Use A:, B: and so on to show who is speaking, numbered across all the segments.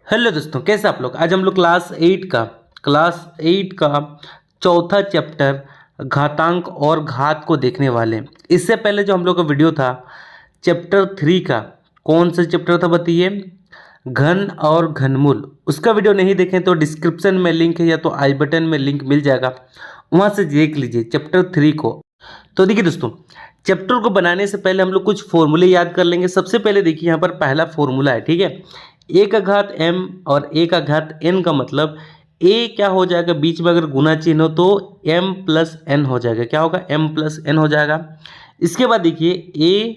A: Hello दोस्तों, कैसे आप लोग। आज हम लोग क्लास 8 का चौथा चैप्टर घातांक और घात को देखने वाले हैं। इससे पहले जो हम लोग का वीडियो था चैप्टर 3 का, कौन सा चैप्टर था बताइए, घन और घनमूल। उसका वीडियो नहीं देखें तो डिस्क्रिप्शन में लिंक है या तो आई बटन में लिंक मिल जाएगा, वहाँ से देख लीजिए चैप्टर 3 को। तो देखिए दोस्तों, चैप्टर को बनाने से पहले हम लोग कुछ फॉर्मूले याद कर लेंगे। सबसे पहले देखिए यहाँ पर पहला फॉर्मूला है, ठीक है। ए का घात m और ए का घात n का मतलब a क्या हो जाएगा, बीच में अगर गुना चिन्ह हो तो m प्लस n हो जाएगा। क्या होगा, m प्लस n हो जाएगा। इसके बाद देखिए a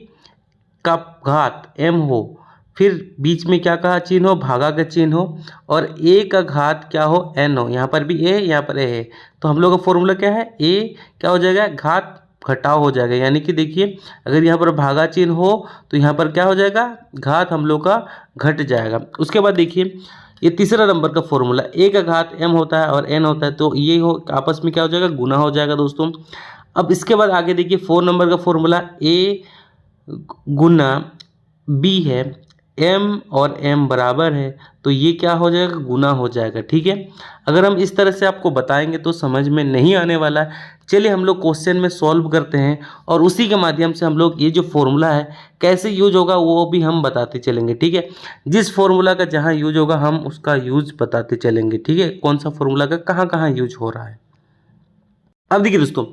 A: का घात m हो, फिर बीच में क्या कहा, चिन्ह हो, भागा का चिन्ह हो, और a का घात क्या हो, n हो। यहाँ पर भी a, यहाँ पर a है, तो हम लोग का फॉर्मूला क्या है, a क्या हो जाएगा, घात घटाव हो जाएगा। यानी कि देखिए अगर यहाँ पर भागा चिन्ह हो तो यहाँ पर क्या हो जाएगा, घात हम लोग का घट जाएगा। उसके बाद देखिए ये तीसरा नंबर का फॉर्मूला, ए का घात m होता है और n होता है, तो ये हो आपस में क्या हो जाएगा, गुना हो जाएगा दोस्तों। अब इसके बाद आगे देखिए 4 नंबर का फॉर्मूला, a गुना b है, m और m बराबर है, तो ये क्या हो जाएगा, गुना हो जाएगा। ठीक है, अगर हम इस तरह से आपको बताएंगे तो समझ में नहीं आने वाला है। चलिए हम लोग क्वेश्चन में सॉल्व करते हैं और उसी के माध्यम से हम लोग ये जो फॉर्मूला है कैसे यूज होगा वो भी हम बताते चलेंगे। ठीक है, जिस फॉर्मूला का जहाँ यूज होगा हम उसका यूज बताते चलेंगे। ठीक है, कौन सा फॉर्मूला का कहाँ कहाँ यूज हो रहा है। अब देखिए दोस्तों,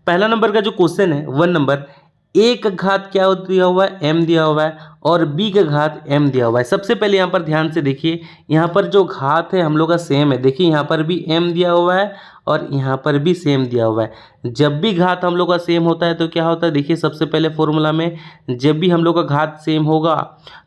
A: पहला नंबर का जो क्वेश्चन है 1 नंबर, ए का घात क्या दिया हुआ है, m दिया हुआ है, और b का घात m दिया हुआ है। सबसे पहले यहाँ पर ध्यान से देखिए, यहाँ पर जो घात है हम लोग का सेम है। देखिए यहाँ पर भी m दिया हुआ है और यहाँ पर भी सेम दिया हुआ है। जब भी घात हम लोग का सेम होता है तो क्या होता है, देखिए सबसे पहले फॉर्मूला में जब भी हम लोग का घात सेम होगा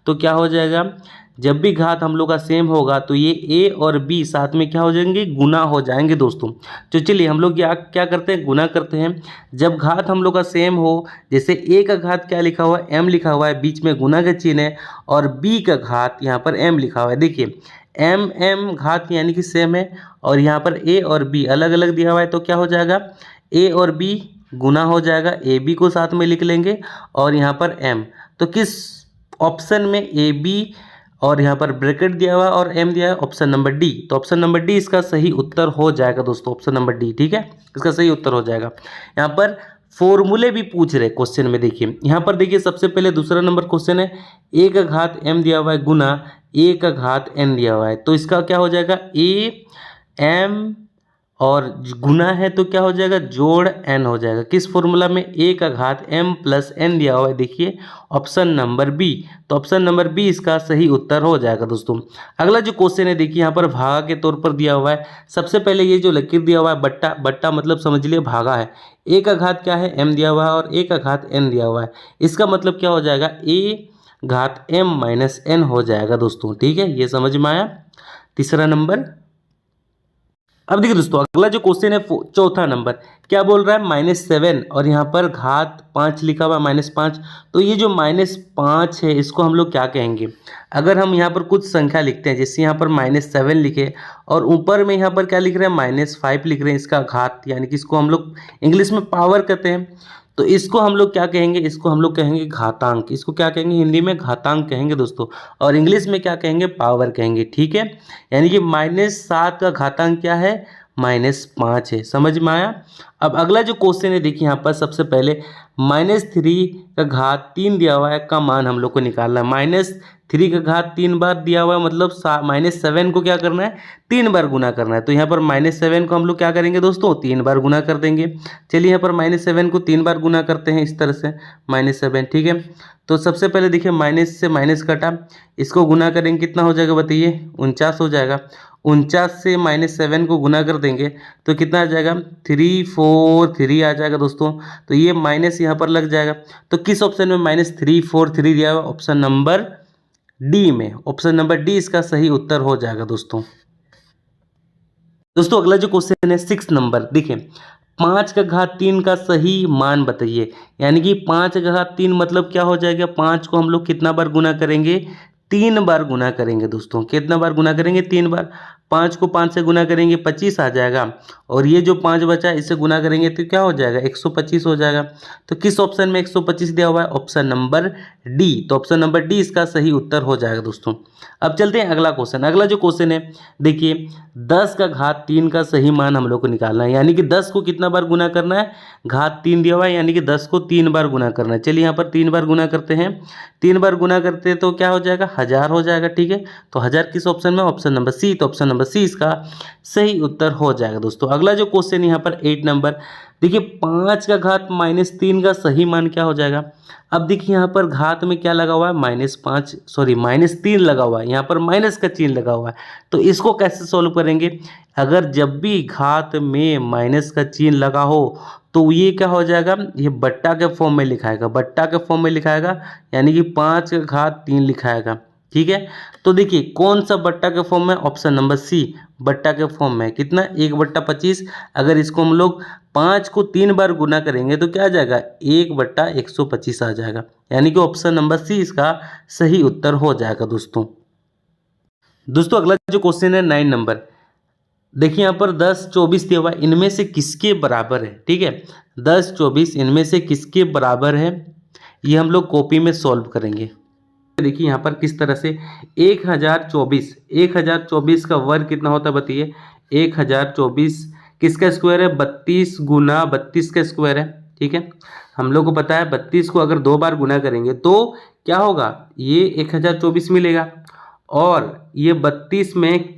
A: तो क्या हो जाएगा, जब भी घात हम लोग का सेम होगा तो ये a और b साथ में क्या हो जाएंगे, गुना हो जाएंगे दोस्तों। तो चलिए हम लोग क्या करते हैं, गुना करते हैं। जब घात हम लोग का सेम हो, जैसे a का घात क्या लिखा हुआ है, m लिखा हुआ है, बीच में गुना का चिन्ह है, और b का घात यहाँ पर m लिखा हुआ है। देखिए m घात यानी कि सेम है, और यहाँ पर a और b अलग अलग दिया हुआ है, तो क्या हो जाएगा, a और b गुना हो जाएगा, ए बी को साथ में लिख लेंगे, और यहाँ पर m। तो किस ऑप्शन में ए बी और यहाँ पर ब्रैकेट दिया हुआ और m दिया है, ऑप्शन नंबर डी। तो ऑप्शन नंबर डी इसका सही उत्तर हो जाएगा दोस्तों, ऑप्शन नंबर डी। ठीक है, इसका सही उत्तर हो जाएगा। यहाँ पर फॉर्मूले भी पूछ रहे क्वेश्चन में। देखिए यहाँ पर देखिए सबसे पहले दूसरा नंबर क्वेश्चन है, a का घात m दिया हुआ है गुना a का घात n दिया हुआ है, तो इसका क्या हो जाएगा, a m और गुना है तो क्या हो जाएगा, जोड़ n हो जाएगा। किस फॉर्मूला में, a का घात m प्लस n दिया हुआ है, देखिए ऑप्शन नंबर बी। तो ऑप्शन नंबर बी इसका सही उत्तर हो जाएगा दोस्तों। अगला जो क्वेश्चन है देखिए यहाँ पर भागा के तौर पर दिया हुआ है। सबसे पहले ये जो लकीर दिया हुआ है बट्टा, बट्टा मतलब समझ लिए भागा है। a का घात क्या है, m दिया हुआ है, और a का घात n दिया हुआ है। इसका मतलब क्या हो जाएगा, a घात m माइनस n हो जाएगा दोस्तों। ठीक है, ये समझ में आया तीसरा नंबर। अब देखिए दोस्तों, अगला जो क्वेश्चन है चौथा नंबर, क्या बोल रहा है, -7 और यहाँ पर घात 5 लिखा हुआ है, -5। तो ये जो -5 है इसको हम लोग क्या कहेंगे, अगर हम यहाँ पर कुछ संख्या लिखते हैं, जैसे यहाँ पर -7 लिखे और ऊपर में यहाँ पर क्या लिख रहे हैं, -5 लिख रहे हैं, इसका घात यानी कि इसको हम लोग इंग्लिश में पावर कहते हैं। तो इसको हम लोग क्या कहेंगे, इसको हम लोग कहेंगे घातांक। इसको क्या कहेंगे, हिंदी में घातांक कहेंगे दोस्तों, और इंग्लिश में क्या कहेंगे, पावर कहेंगे। ठीक है, यानी कि -7 का घातांक क्या है, -5 है। समझ में आया। अब अगला जो क्वेश्चन है देखिए यहाँ पर सबसे पहले -3 का घात 3 दिया हुआ है का मान हम लोग को निकालना है। -3 का घात 3 बार दिया हुआ है, मतलब -7 को क्या करना है, 3 बार गुना करना है। तो यहाँ पर -7 को हम लोग क्या करेंगे दोस्तों, 3 बार गुना कर देंगे। चलिए यहाँ पर -7 को 3 बार गुना करते हैं इस तरह से, -7। ठीक है, तो सबसे पहले देखिए माइनस से माइनस कटा, इसको गुना करेंगे कितना हो जाएगा बताइए, 49 हो जाएगा। 49 से -7 को गुना कर देंगे तो कितना आ जाएगा, 343 आ जाएगा दोस्तों। तो ये माइनस यहाँ पर लग जाएगा। तो किस ऑप्शन में -343 दिया हुआ, ऑप्शन नंबर डी में। ऑप्शन नंबर डी इसका सही उत्तर हो जाएगा दोस्तों। दोस्तों अगला जो क्वेश्चन है 6 नंबर, देखिए 5 का घात 3 का सही मान बताइए। यानी कि 5 का घात 3 मतलब क्या हो जाएगा, 5 को हम लोग कितना बार गुना करेंगे, 3 बार गुना करेंगे दोस्तों। कितना बार गुना करेंगे, 3 बार। 5 को 5 से गुना करेंगे 25 आ जाएगा, और ये जो 5 बचा इससे गुना करेंगे तो क्या हो जाएगा 125 हो जाएगा। तो किस ऑप्शन में 125 दिया हुआ है? Option number D. तो ऑप्शन नंबर डी इसका सही उत्तर हो जाएगा दोस्तों। अब चलते हैं अगला क्वेश्चन। अगला जो क्वेश्चन है देखिए, 10 का घात 3 का सही मान हम लोग को निकालना है, यानी कि 10 को कितना बार गुना करना है? घात 3 दिया हुआ है, यानी कि 10 को 3 बार गुना करना है। चलिए यहाँ पर 3 बार गुना करते हैं। 3 बार गुना करते हैं तो क्या हो जाएगा? 1000 हो जाएगा। ठीक है, तो 1000 किस ऑप्शन में? Option number C. तो ऑप्शन नंबर सी इसका सही उत्तर हो जाएगा दोस्तों। अगला जो क्वेश्चन यहाँ पर 8 नंबर, देखिए 5 का घात -3 का सही मान क्या हो जाएगा? अब देखिए यहाँ पर घात में क्या लगा हुआ है? -3 लगा हुआ है, यहाँ पर माइनस का चिन्ह लगा हुआ है। तो इसको कैसे सॉल्व करेंगे? अगर जब भी घात में माइनस का चिन्ह लगा हो तो ये क्या हो जाएगा? ये बट्टा के फॉर्म में लिखाएगा, बट्टा के फॉर्म में लिखाएगा, यानी कि 5 का घात 3 लिखाएगा। ठीक है, तो देखिए कौन सा बट्टा के फॉर्म में? ऑप्शन नंबर सी बट्टा के फॉर्म में। कितना? 1/25। अगर इसको हम लोग 5 को 3 बार गुना करेंगे तो क्या आ जाएगा? 1/125 आ जाएगा, यानी कि ऑप्शन नंबर सी इसका सही उत्तर हो जाएगा दोस्तों। दोस्तों अगला जो क्वेश्चन है 9 नंबर, देखिए यहाँ पर 10, 24 दिया हुआ है, इनमें से किसके बराबर है? ठीक है, 10, 24 इनमें से किसके बराबर है, ये हम लोग कॉपी में सॉल्व करेंगे। देखिए यहाँ पर किस तरह से 1024 का वर्ग कितना होता है बताइए? 1024 किसका स्क्वायर है? 32 गुना 32 का स्क्वायर है। ठीक है, हम लोग को पता है 32 को अगर 2 बार गुना करेंगे तो क्या होगा? ये 1024 मिलेगा, और ये 32 में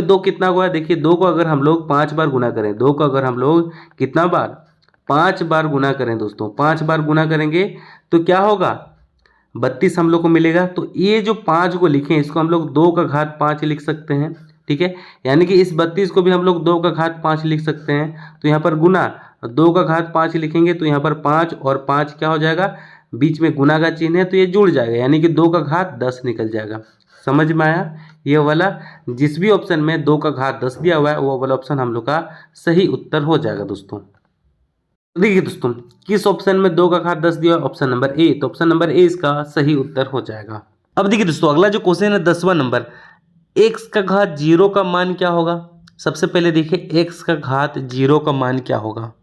A: 2 कितना हुआ? देखिए 2 को अगर हम लोग 5 बार गुना करें, 2 को अगर हम लोग कितना बार? 5 बार गुना करें दोस्तों, 5 बार गुना करेंगे तो क्या होगा? 32 हम लोग को मिलेगा। तो ये जो 5 को लिखें इसको हम लोग 2 का घात 5 लिख सकते हैं। ठीक है, यानी कि इस 32 को भी हम लोग 2 का घात 5 लिख सकते हैं। तो यहाँ पर गुना 2 का घात 5 लिखेंगे तो यहाँ पर 5 और 5 क्या हो जाएगा? बीच में गुना का चिन्ह है तो ये जुड़ जाएगा, यानी कि 2 का घात 10 निकल जाएगा। समझ में आया? ये वाला जिस भी ऑप्शन में 2 का घात 10 दिया हुआ है वो वाला ऑप्शन हम लोग का सही उत्तर हो जाएगा दोस्तों। देखिए दोस्तों किस ऑप्शन में 2 का घात 10 दिया? Option number A. तो ऑप्शन नंबर ए इसका सही उत्तर हो जाएगा। अब देखिए दोस्तों अगला जो क्वेश्चन है 10वां नंबर, x का घात 0 का मान क्या होगा? सबसे पहले देखिए x का घात 0 का मान क्या होगा?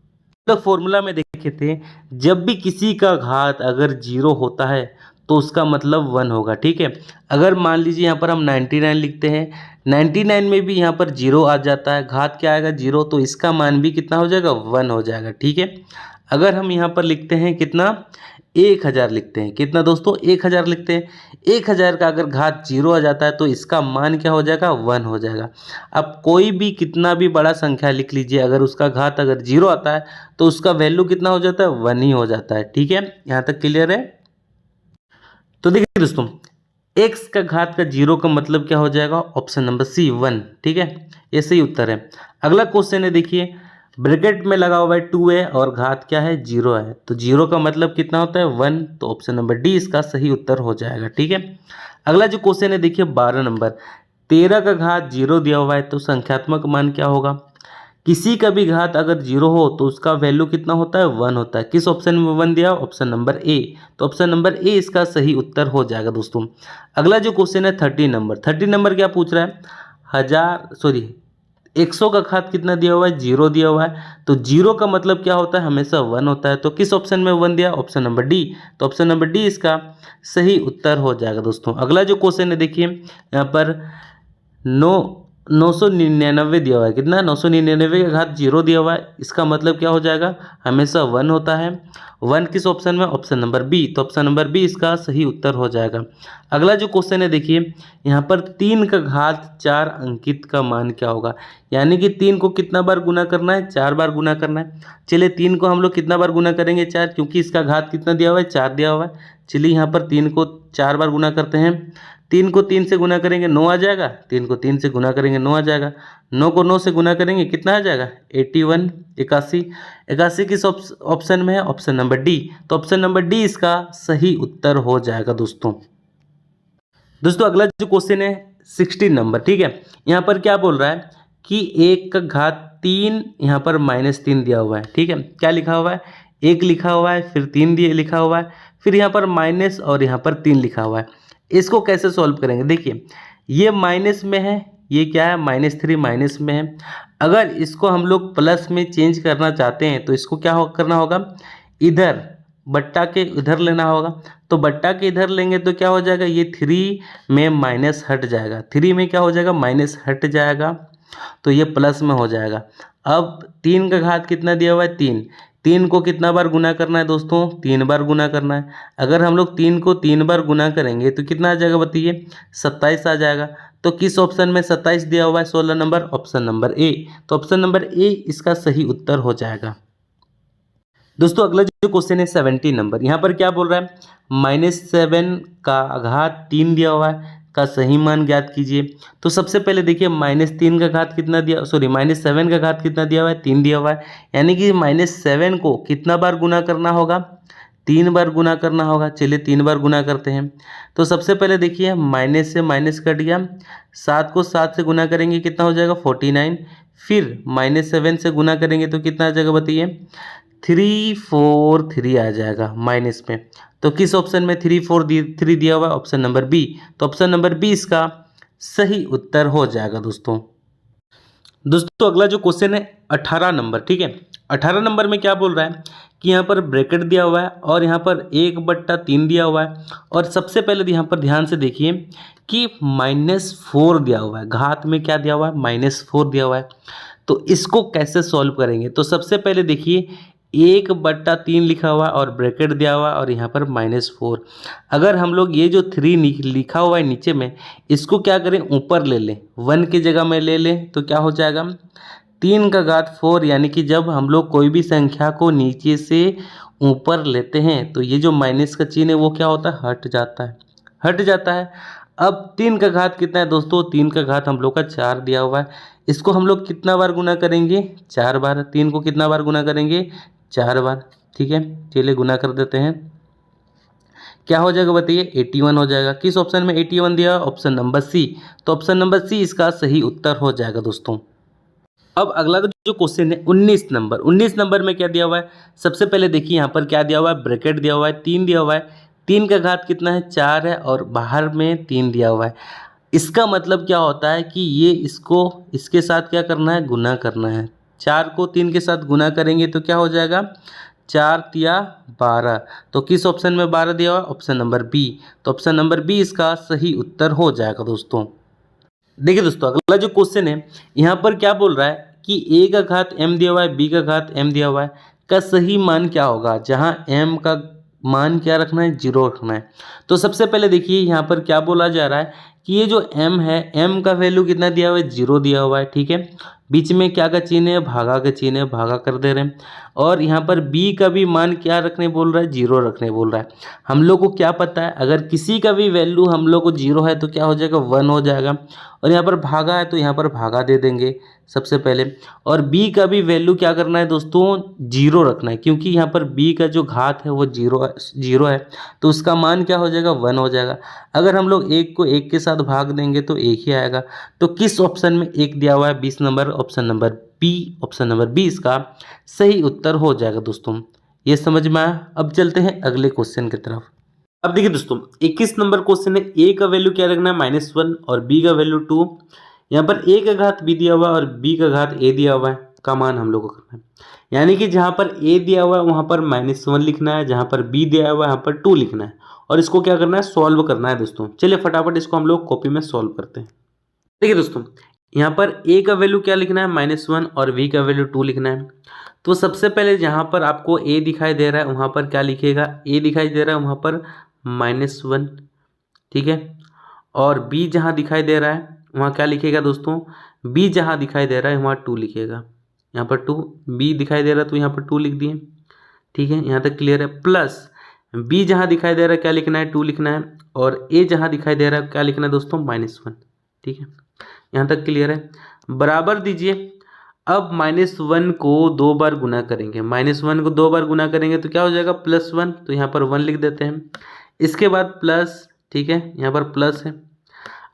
A: तो फॉर्मूला में देखे थे, जब भी किसी का घात अगर 0 होता है तो उसका मतलब 1 होगा। ठीक है, अगर मान लीजिए यहाँ पर हम 99 लिखते हैं, 99 में भी यहाँ पर 0 आ जाता है, घात क्या आएगा? 0, तो इसका मान भी कितना हो जाएगा? 1 हो जाएगा। ठीक है, अगर हम यहाँ पर लिखते हैं कितना? 1000 लिखते हैं, कितना दोस्तों? 1000 लिखते हैं, 1000 का अगर घात 0 आ जाता है तो इसका मान क्या हो जाएगा? 1 हो जाएगा। अब कोई भी कितना भी बड़ा संख्या लिख लीजिए, अगर उसका घात अगर 0 आता है तो उसका वैल्यू कितना हो जाता है? 1 ही हो जाता है। ठीक है, यहाँ तक क्लियर है? तो देखिए दोस्तों x का घात का 0 का मतलब क्या हो जाएगा? Option number C 1। ठीक है, ये सही उत्तर है। अगला क्वेश्चन है देखिए, ब्रैकेट में लगा हुआ है 2a और घात क्या है? 0 है, तो 0 का मतलब कितना होता है? 1। तो ऑप्शन नंबर डी इसका सही उत्तर हो जाएगा। ठीक है, अगला जो क्वेश्चन है देखिए 12 नंबर, 13 का घात 0 दिया हुआ है तो संख्यात्मक मान क्या होगा? किसी का भी घात अगर 0 हो तो उसका वैल्यू कितना होता है? 1 होता है। किस ऑप्शन में 1 दिया? Option number A. तो ऑप्शन नंबर ए इसका सही उत्तर हो जाएगा दोस्तों। अगला जो क्वेश्चन है 30 नंबर, 30 नंबर क्या पूछ रहा है? 100 का घात कितना दिया हुआ है? 0 दिया हुआ है, तो 0 का मतलब क्या होता है? हमेशा 1 होता है। तो किस ऑप्शन में 1 दिया? Option number D. तो ऑप्शन नंबर डी इसका सही उत्तर हो जाएगा दोस्तों। अगला जो क्वेश्चन है देखिए यहाँ पर 999 दिया हुआ है, कितना? 999 का घात 0 दिया हुआ है, इसका मतलब क्या हो जाएगा? हमेशा 1 होता है। 1 किस ऑप्शन में? Option number B. तो ऑप्शन नंबर बी इसका सही उत्तर हो जाएगा। अगला जो क्वेश्चन है देखिए यहाँ पर 3 का घात 4 अंकित का मान क्या होगा? यानी कि 3 को कितना बार गुना करना है? 4 बार गुना करना है। चलिए 3 को हम लोग कितना बार गुना करेंगे? 4, क्योंकि इसका घात कितना दिया हुआ है? 4 दिया हुआ है। चलिए यहाँ पर 3 को 4 बार गुना करते हैं। 3 को 3 से गुना करेंगे 9 आ जाएगा, 3 को 3 से गुना करेंगे 9 आ जाएगा, 9 को 9 से गुना करेंगे कितना आ जाएगा? 81, 81। 81 किस ऑप्शन में है? Option number D. तो ऑप्शन नंबर डी इसका सही उत्तर हो जाएगा दोस्तों। दोस्तों अगला जो क्वेश्चन है 16 नंबर, ठीक है, यहाँ पर क्या बोल रहा है कि 1 का घात 3 यहाँ पर -3 दिया हुआ है। ठीक है, क्या लिखा हुआ है? 1 लिखा हुआ है, फिर 3 दिए लिखा हुआ है, फिर यहाँ पर माइनस और यहाँ पर 3 लिखा हुआ है। इसको कैसे सॉल्व करेंगे? देखिए ये माइनस में है, ये क्या है -3 माइनस में है। अगर इसको हम लोग प्लस में चेंज करना चाहते हैं तो इसको क्या करना होगा, इधर बट्टा के इधर लेना होगा। तो बट्टा के इधर लेंगे तो क्या हो जाएगा, ये 3 में माइनस हट जाएगा, 3 में क्या हो जाएगा, माइनस हट जाएगा, तो ये प्लस में हो जाएगा। अब 3 का घात कितना दिया हुआ है, 3, 3 को कितना बार गुना करना है दोस्तों, 3 बार गुना करना है। अगर हम लोग 3 को 3 बार गुना करेंगे तो कितना आ जाएगा बताइए, 27 आ जाएगा। तो किस ऑप्शन में 27 दिया हुआ है, 16 नंबर, ऑप्शन नंबर ए। तो ऑप्शन नंबर ए इसका सही उत्तर हो जाएगा। दोस्तों अगला जो क्वेश्चन है 70 नंबर, यहाँ पर क्या बोल रहा है, -7 का घात 3 दिया हुआ है, का सही मान ज्ञात कीजिए। तो सबसे पहले देखिए -3 का घात कितना दिया, सॉरी -7 का घात कितना दिया हुआ है, 3 दिया हुआ है, यानी कि -7 को कितना बार गुना करना होगा, 3 बार गुना करना होगा। चलिए 3 बार गुना करते हैं। तो सबसे पहले देखिए माइनस से माइनस कट गया, 7 को 7 से गुना करेंगे कितना हो जाएगा, 49। फिर -7 से गुना करेंगे तो कितना आ जाएगा बताइए, 343 आ जाएगा माइनस में। तो किस ऑप्शन में 3 दिया हुआ है, ऑप्शन नंबर बी। तो ऑप्शन नंबर बी इसका सही उत्तर हो जाएगा दोस्तों। दोस्तों अगला जो क्वेश्चन है 18 नंबर, ठीक है। 18 नंबर में क्या बोल रहा है कि यहाँ पर ब्रैकेट दिया हुआ है और यहाँ पर 1/3 दिया हुआ है, और सबसे पहले यहाँ पर ध्यान से देखिए कि -4 दिया हुआ है, घात में क्या दिया हुआ है, -4 दिया हुआ है। तो इसको कैसे सॉल्व करेंगे, तो सबसे पहले देखिए 1/3 लिखा हुआ और ब्रैकेट दिया हुआ और यहाँ पर -4। अगर हम लोग ये जो 3 लिखा हुआ है नीचे में, इसको क्या करें, ऊपर ले लें, 1 की जगह में ले लें, तो क्या हो जाएगा, 3 का घात 4, यानी कि जब हम लोग कोई भी संख्या को नीचे से ऊपर लेते हैं तो ये जो माइनस का चिन्ह है वो क्या होता है, हट जाता है, हट जाता है। अब 3 का घात कितना है दोस्तों, 3 का घात हम लोग का 4 दिया हुआ है। इसको हम लोग कितना बार गुना करेंगे, 4 बार। 3 को कितना बार गुना करेंगे, 4 बार, ठीक है। चलिए गुना कर देते हैं, क्या हो जाएगा बताइए, 81 हो जाएगा। किस ऑप्शन में 81 दिया, ऑप्शन नंबर सी। तो ऑप्शन नंबर सी इसका सही उत्तर हो जाएगा दोस्तों। अब अगला जो क्वेश्चन है 19 नंबर, 19 नंबर में क्या दिया हुआ है, सबसे पहले देखिए यहाँ पर क्या दिया हुआ है, ब्रैकेट दिया हुआ है, 3 दिया हुआ है, 3 का घात कितना है, 4 है, और बाहर में 3 दिया हुआ है। इसका मतलब क्या होता है कि ये इसको इसके साथ क्या करना है, गुना करना है। 4 को 3 के साथ गुना करेंगे तो क्या हो जाएगा, 4 तिया 12। तो किस ऑप्शन में 12 दिया हुआ है, ऑप्शन नंबर बी। तो ऑप्शन नंबर बी इसका सही उत्तर हो जाएगा दोस्तों। देखिए दोस्तों अगला जो क्वेश्चन है यहाँ पर क्या बोल रहा है कि a का घात m दिया हुआ है, b का घात m दिया हुआ है, का सही मान क्या होगा, जहाँ m का मान क्या रखना है, 0 रखना है। तो सबसे पहले देखिए यहाँ पर क्या बोला जा रहा है कि ये जो m है, m का वैल्यू कितना दिया हुआ है, 0 दिया हुआ है, ठीक है। बीच में क्या का चिन्ह है, भागा का चिन्ह है, भागा कर दे रहे हैं। और यहाँ पर b का भी मान क्या रखने बोल रहा है, 0 रखने बोल रहा है। हम लोग को क्या पता है, अगर किसी का भी वैल्यू हम लोग को 0 है तो क्या हो जाएगा, 1 हो जाएगा। और यहाँ पर भागा है तो यहाँ पर भागा दे देंगे सबसे पहले। और b का भी वैल्यू क्या करना है दोस्तों, 0 रखना है, क्योंकि यहाँ पर b का जो घात है वो 0 है, तो उसका मान क्या हो जाएगा, 1 हो जाएगा। अगर हम लोग 1 को 1 के साथ भाग देंगे तो 1 ही आएगा। तो किस ऑप्शन में 1 दिया हुआ है, 20 number, option number B. Option number B इसका सही उत्तर हो जाएगा दोस्तों। ये समझ में आया। अब चलते हैं अगले क्वेश्चन की तरफ। अब देखिए दोस्तों 21 नंबर क्वेश्चन है, a का वैल्यू क्या रखना है, -1, और b का वैल्यू 2। यहाँ पर a का घात b दिया हुआ है और b का घात a दिया हुआ है, का मान हम लोग को करना है। यानी कि जहाँ पर a दिया हुआ है वहाँ पर -1 लिखना है, जहाँ पर b दिया हुआ है यहाँ पर 2 लिखना है, और इसको क्या करना है, सॉल्व करना है दोस्तों। चलिए फटाफट इसको हम लोग कॉपी में सॉल्व करते हैं। देखिए दोस्तों यहाँ पर a का वैल्यू क्या लिखना है, -1, और b का वैल्यू 2 लिखना है। तो सबसे पहले जहाँ पर आपको a दिखाई दे रहा है वहाँ पर क्या लिखिएगा, a दिखाई दे रहा है वहाँ पर -1, ठीक है। और b जहाँ दिखाई दे रहा है वहाँ क्या लिखिएगा दोस्तों, b जहाँ दिखाई दे रहा है वहाँ 2 लिखिएगा। यहाँ पर 2, b दिखाई दे रहा है तो यहाँ पर 2 लिख दिए, ठीक है। यहाँ तक क्लियर है। प्लस b जहाँ दिखाई दे रहा है क्या लिखना है, 2 लिखना है, और a जहाँ दिखाई दे रहा है क्या लिखना है दोस्तों, -1, ठीक है। यहाँ तक क्लियर है। बराबर दीजिए। अब -1 को 2 बार गुना करेंगे, -1 को 2 बार गुना करेंगे तो क्या हो जाएगा, +1, तो यहाँ पर 1 लिख देते हैं। इसके बाद प्लस, ठीक है, यहाँ पर प्लस है।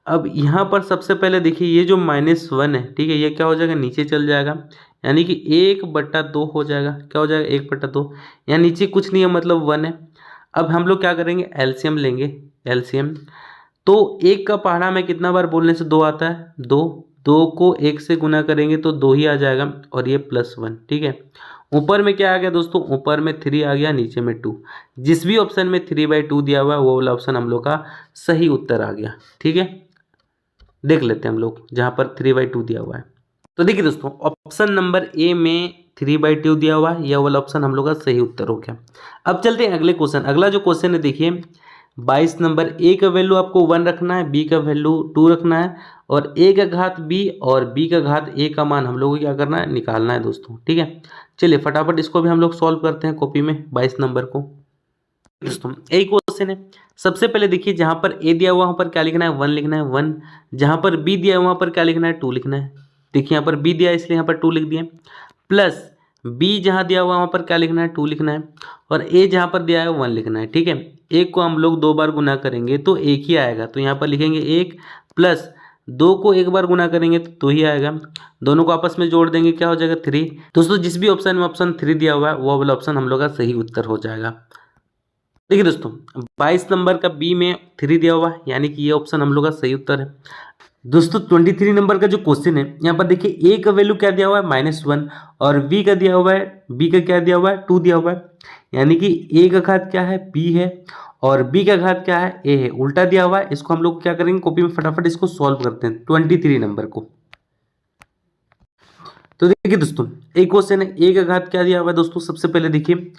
A: अब यहाँ पर सबसे पहले देखिए ये जो -1 है, ठीक है, ये क्या हो जाएगा, नीचे चल जाएगा, यानी कि 1/2 हो जाएगा। क्या हो जाएगा, 1/2। यहाँ नीचे कुछ नहीं है, मतलब 1 है। अब हम लोग क्या करेंगे, एलसीएम लेंगे, एलसीएम। तो 1 का पहाड़ा में कितना बार बोलने से 2 आता है, 2, 2 को 1 से गुना करेंगे तो 2 ही आ जाएगा और ये +1, ठीक है। ऊपर में क्या आ गया दोस्तों, ऊपर में 3 आ गया, नीचे में 2। जिस भी ऑप्शन में 3/2 दिया हुआ है वो वाला ऑप्शन हम लोग का सही उत्तर आ गया, ठीक है। देख लेते हैं हम लोग जहाँ पर 3/2 दिया हुआ है। तो देखिए दोस्तों, ऑप्शन नंबर ए में 3/2 दिया हुआ है, यह वाला ऑप्शन हम लोग का सही उत्तर हो गया। अब चलते हैं अगले क्वेश्चन। अगला जो क्वेश्चन है देखिए 22 नंबर, ए का वैल्यू आपको 1 रखना है, बी का वैल्यू 2 रखना है और ए का घात बी और बी का घात ए का मान हम लोग को क्या करना है, निकालना है दोस्तों, ठीक है। चलिए फटाफट इसको भी हम लोग सॉल्व करते हैं कॉपी में 22 नंबर को। दोस्तों एक क्वेश्चन है, सबसे पहले देखिए जहां पर ए दिया हुआ वहां पर क्या लिखना है, 1 लिखना है 1। जहां पर बी दिया है वहां पर क्या लिखना है, 2 लिखना है। देखिए यहाँ पर बी दिया है इसलिए यहाँ पर 2 लिख दिए, प्लस बी जहां दिया हुआ वहां पर क्या लिखना है, 2 लिखना है और ए जहां पर दिया है 1 लिखना है, ठीक है। एक को हम लोग 2 बार गुना करेंगे तो 1 ही आएगा, तो यहाँ पर लिखेंगे 1 प्लस 2 को 1 बार गुना करेंगे तो 2 ही आएगा। दोनों को आपस में जोड़ देंगे क्या हो जाएगा, 3। दोस्तों जिस भी ऑप्शन में ऑप्शन 3 दिया हुआ है वो वाला ऑप्शन हम लोग का सही उत्तर हो जाएगा। देखिए दोस्तों 22 नंबर का बी में 3 दिया हुआ है, यानी कि ये ऑप्शन हम लोग का सही उत्तर है। दोस्तों 23 नंबर का जो क्वेश्चन है यहाँ पर देखिए ए का वैल्यू क्या दिया हुआ है, -1 और बी का दिया हुआ है, बी का क्या दिया हुआ है, 2 दिया हुआ है। यानी कि ए का घात क्या है, बी है और बी का घात क्या है, ए है, उल्टा दिया हुआ है। इसको हम लोग क्या करेंगे, कॉपी में फटाफट इसको सॉल्व करते हैं 23 नंबर को। तो देखिए दोस्तों एक क्वेश्चन है, ए का घात क्या दिया हुआ है दोस्तों, सबसे पहले देखिए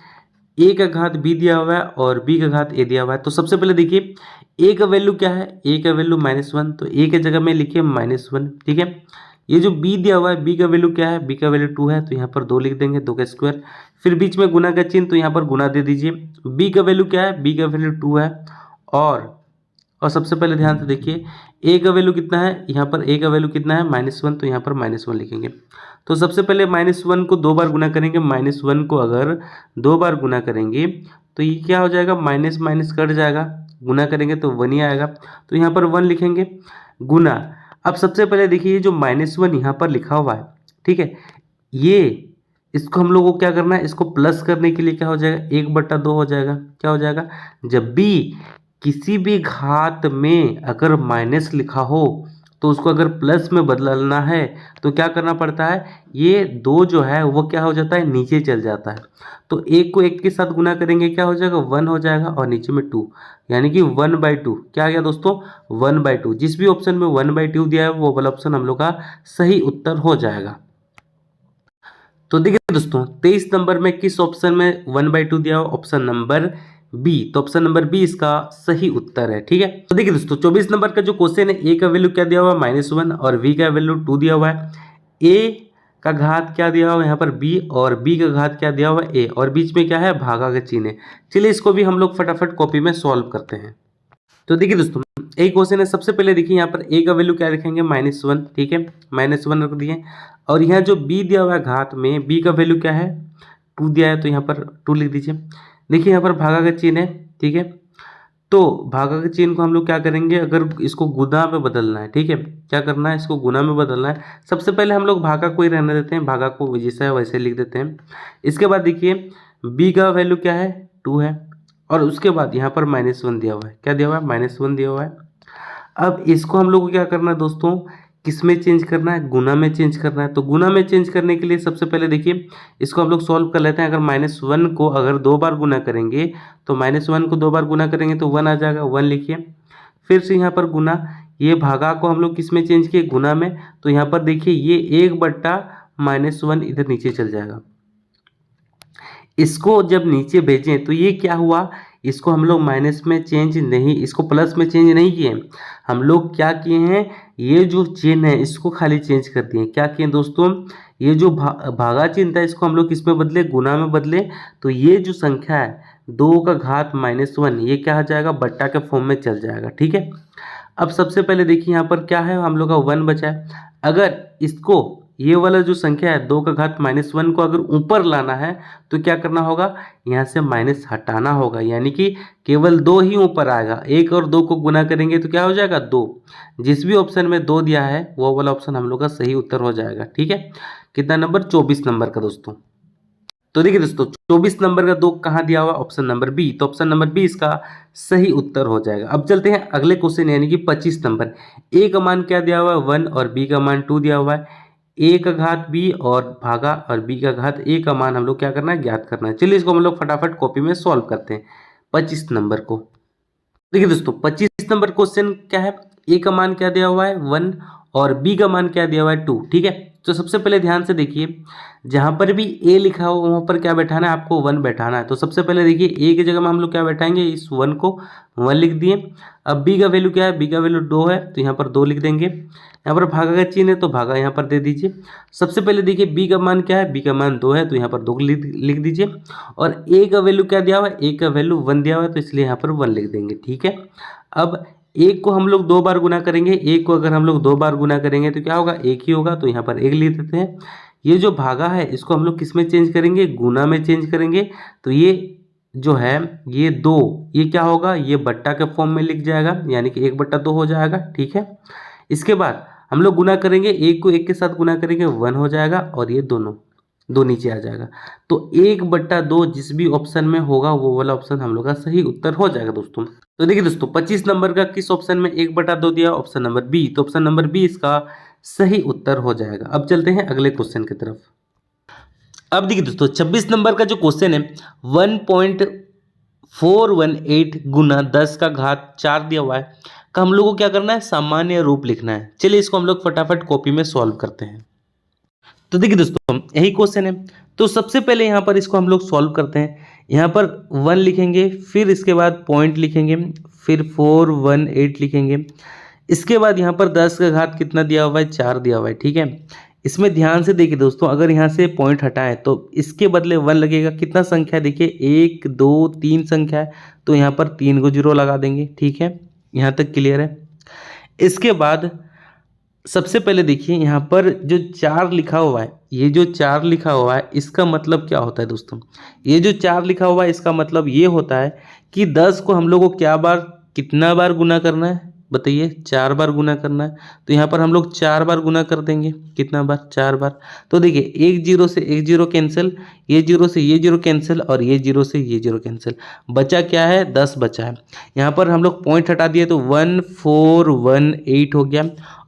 A: ए का घात बी दिया हुआ है और बी का घात ए दिया हुआ है। तो सबसे पहले देखिए ए का वैल्यू क्या है, ए का वैल्यू -1, तो ए के जगह में लिखिए -1, ठीक है। ये जो बी दिया हुआ है बी का वैल्यू क्या है, बी का वैल्यू 2 है, तो यहाँ पर 2 लिख देंगे, 2 का स्क्वायर। फिर बीच में गुना का चिन्ह, तो यहाँ पर गुना दे दीजिए। बी का वैल्यू क्या है, बी का वैल्यू 2 है और सबसे पहले ध्यान से देखिए ए का वैल्यू कितना है, यहाँ पर ए का वैल्यू कितना है, -1, तो यहाँ पर -1 लिखेंगे। तो सबसे पहले -1 को 2 बार गुना करेंगे, -1 को अगर 2 बार गुना करेंगे तो ये क्या हो जाएगा, माइनस माइनस कट जाएगा, गुना करेंगे तो 1 ही आएगा, तो यहाँ पर 1 लिखेंगे गुना। अब सबसे पहले देखिए ये जो -1 यहाँ पर लिखा हुआ है, ठीक है, ये इसको हम लोग को क्या करना है, इसको प्लस करने के लिए क्या हो जाएगा, 1/2 हो जाएगा। क्या हो जाएगा, जब भी किसी भी घात में अगर माइनस लिखा हो तो उसको अगर प्लस में बदलना है तो क्या करना पड़ता है, ये 2 जो है वो क्या हो जाता है, नीचे चल जाता है। तो 1 को 1 के साथ गुना करेंगे क्या हो जाएगा, 1 हो जाएगा और नीचे में 2, यानी कि 1/2। क्या आ गया दोस्तों, 1/2। जिस भी ऑप्शन में 1/2 दिया है वो वाला ऑप्शन हम लोग का सही उत्तर हो जाएगा। तो देखिए दोस्तों 23 नंबर में किस ऑप्शन में 1/2 दिया हुआ, ऑप्शन नंबर बी। तो ऑप्शन नंबर बी इसका सही उत्तर है, ठीक है। तो देखिए दोस्तों 24 नंबर का जो क्वेश्चन है, ए का वैल्यू क्या दिया हुआ है, -1 और बी का वैल्यू 2 दिया हुआ है। ए का घात क्या दिया हुआ है यहाँ पर बी और बी का घात क्या दिया हुआ है, ए, और बीच में क्या है, भागा का चिन्ह है। चलिए इसको भी हम लोग फटाफट कॉपी में सॉल्व करते हैं। तो देखिए दोस्तों एक क्वेश्चन है, सबसे पहले देखिए यहाँ पर ए का वैल्यू क्या रखेंगे, -1, ठीक है, -1 रख दिए। और यहाँ जो बी दिया हुआ है घात में, बी का वैल्यू क्या है, 2 दिया है, तो यहाँ पर 2 लिख दीजिए। देखिए यहाँ पर भागा का चिन्ह है, ठीक है। तो भागा के चिन्ह को हम लोग क्या करेंगे, अगर इसको गुना में बदलना है, ठीक है, क्या करना है, इसको गुना में बदलना है। सबसे पहले हम लोग भागा को ही रहने देते हैं, भागा को जैसा है वैसे लिख देते हैं। इसके बाद देखिए बी का वैल्यू क्या है, 2 है और उसके बाद यहाँ पर -1 दिया हुआ है। क्या दिया हुआ है, -1 दिया हुआ है। अब इसको हम लोग को क्या करना है दोस्तों, किस में चेंज करना है, गुना में चेंज करना है। तो गुना में चेंज करने के लिए सबसे पहले देखिए इसको हम लोग सॉल्व कर लेते हैं। अगर -1 को अगर 2 बार गुना करेंगे तो -1 को 2 बार गुना करेंगे तो 1 आ जाएगा, 1 लिखिए। फिर से यहाँ पर गुना, ये भागा को हम लोग किस में चेंज किए, गुना में। तो यहाँ पर देखिए ये 1/-1 इधर नीचे चल जाएगा। इसको जब नीचे भेजें तो ये क्या हुआ, इसको हम लोग माइनस में चेंज नहीं, इसको प्लस में चेंज नहीं किए, हम लोग क्या किए हैं, ये जो चिन्ह है इसको खाली चेंज कर दिए। क्या किए दोस्तों, ये जो भागा चिन्ह था इसको हम लोग किस में बदले, गुना में बदले। तो ये जो संख्या है 2 का घात -1, ये क्या हो जाएगा, बट्टा के फॉर्म में चल जाएगा, ठीक है। अब सबसे पहले देखिए यहाँ पर क्या है, हम लोग का 1 बचा है। अगर इसको ये वाला जो संख्या है 2 का घात -1 को अगर ऊपर लाना है तो क्या करना होगा, यहाँ से माइनस हटाना होगा, यानी कि केवल 2 ही ऊपर आएगा। 1 और 2 को गुना करेंगे तो क्या हो जाएगा, 2। जिस भी ऑप्शन में 2 दिया है वो वाला ऑप्शन हम लोग का सही उत्तर हो जाएगा, ठीक है। कितना नंबर, 24 नंबर का दोस्तों। तो देखिए दोस्तों 24 नंबर का 2 कहाँ दिया हुआ, ऑप्शन नंबर बी, तो ऑप्शन नंबर बी इसका सही उत्तर हो जाएगा। अब चलते हैं अगले क्वेश्चन यानी कि 25 नंबर। ए का मान क्या दिया हुआ है 1 और बी का मान 2 दिया हुआ है। ए का घात बी और भागा और बी का घात ए का मान हम लोग क्या करना है, ज्ञात करना है। चलिए इसको हम लोग फटाफट कॉपी में सॉल्व करते हैं 25 नंबर को। देखिए दोस्तों 25 नंबर क्वेश्चन क्या है, ए का मान क्या दिया हुआ है 1 और बी का मान क्या दिया हुआ है 2, ठीक है। तो सबसे पहले ध्यान से देखिए, जहां पर भी ए लिखा हो वहां पर क्या बैठाना है, आपको 1 बैठाना है। तो सबसे पहले देखिए ए की जगह में हम लोग क्या बैठाएंगे, इस 1 को 1 लिख दिए। अब बी का वैल्यू क्या है, बी का वैल्यू 2 है तो यहाँ पर 2 लिख देंगे। यहाँ पर भागा का चिन्ह है तो भागा यहाँ पर दे दीजिए। सबसे पहले देखिए बी का मान क्या है, बी का मान 2 है तो यहाँ पर 2 लिख दीजिए। और ए का वैल्यू क्या दिया हुआ है, ए का वैल्यू 1 दिया हुआ है तो इसलिए यहाँ पर 1 लिख देंगे, ठीक है। अब एक को हम लोग 2 बार गुना करेंगे, एक को अगर हम लोग 2 बार गुना करेंगे तो क्या होगा, एक ही होगा, तो यहाँ पर 1 लिख देते हैं। ये जो भागा है इसको हम लोग किस में चेंज करेंगे, गुना में चेंज करेंगे। तो ये जो है ये 2, ये क्या होगा, ये बट्टा के फॉर्म में लिख जाएगा, यानी कि 1/2 हो जाएगा, ठीक है। इसके बाद हम लोग गुना करेंगे, एक को एक के साथ गुना करेंगे 1 हो जाएगा और ये दोनों 2 नीचे आ जाएगा। तो 1/2 जिस भी ऑप्शन में होगा वो वाला ऑप्शन हम लोग का सही उत्तर हो जाएगा दोस्तों। तो देखिए दोस्तों 25 नंबर का किस ऑप्शन में 1/2 दिया, ऑप्शन नंबर बी, तो ऑप्शन नंबर बी इसका सही उत्तर हो जाएगा। अब चलते हैं अगले क्वेश्चन की तरफ। अब देखिए दोस्तों 26 नंबर का जो क्वेश्चन है 1.418 गुना 10 का घात 4 दिया हुआ है का हम लोग को क्या करना है, सामान्य रूप लिखना है। चलिए इसको हम लोग फटाफट कॉपी में सॉल्व करते हैं। तो देखिए दोस्तों यही क्वेश्चन है, तो सबसे पहले यहाँ पर इसको हम लोग सॉल्व करते हैं। यहाँ पर 1 लिखेंगे, फिर इसके बाद पॉइंट लिखेंगे, फिर 418 लिखेंगे। इसके बाद यहाँ पर 10 का घात कितना दिया हुआ है, 4 दिया हुआ है, ठीक है। इसमें ध्यान से देखिए दोस्तों, अगर यहाँ से पॉइंट हटाएं तो इसके बदले 1 लगेगा। कितना संख्या है देखिए, 1 2 3 संख्या है तो यहाँ पर 3 को 0 लगा देंगे, ठीक है। यहाँ तक क्लियर है। इसके बाद सबसे पहले देखिए यहाँ पर जो 4 लिखा हुआ है, ये जो 4 लिखा हुआ है इसका मतलब क्या होता है दोस्तों, ये जो 4 लिखा हुआ है इसका मतलब ये होता है कि 10 को हम लोग को कितना बार गुना करना है, बताइए, 4 बार गुना करना है। तो यहाँ पर हम लोग 4 बार गुना कर देंगे, कितना बार, 4 बार। तो देखिए 1 0 से 1 0 कैंसिल, ये 0 से ये 0 कैंसिल और ये 0 से ये 0 कैंसिल, बचा क्या है, 10 बचा है। यहाँ पर हम लोग पॉइंट हटा दिए तो 1418 हो गया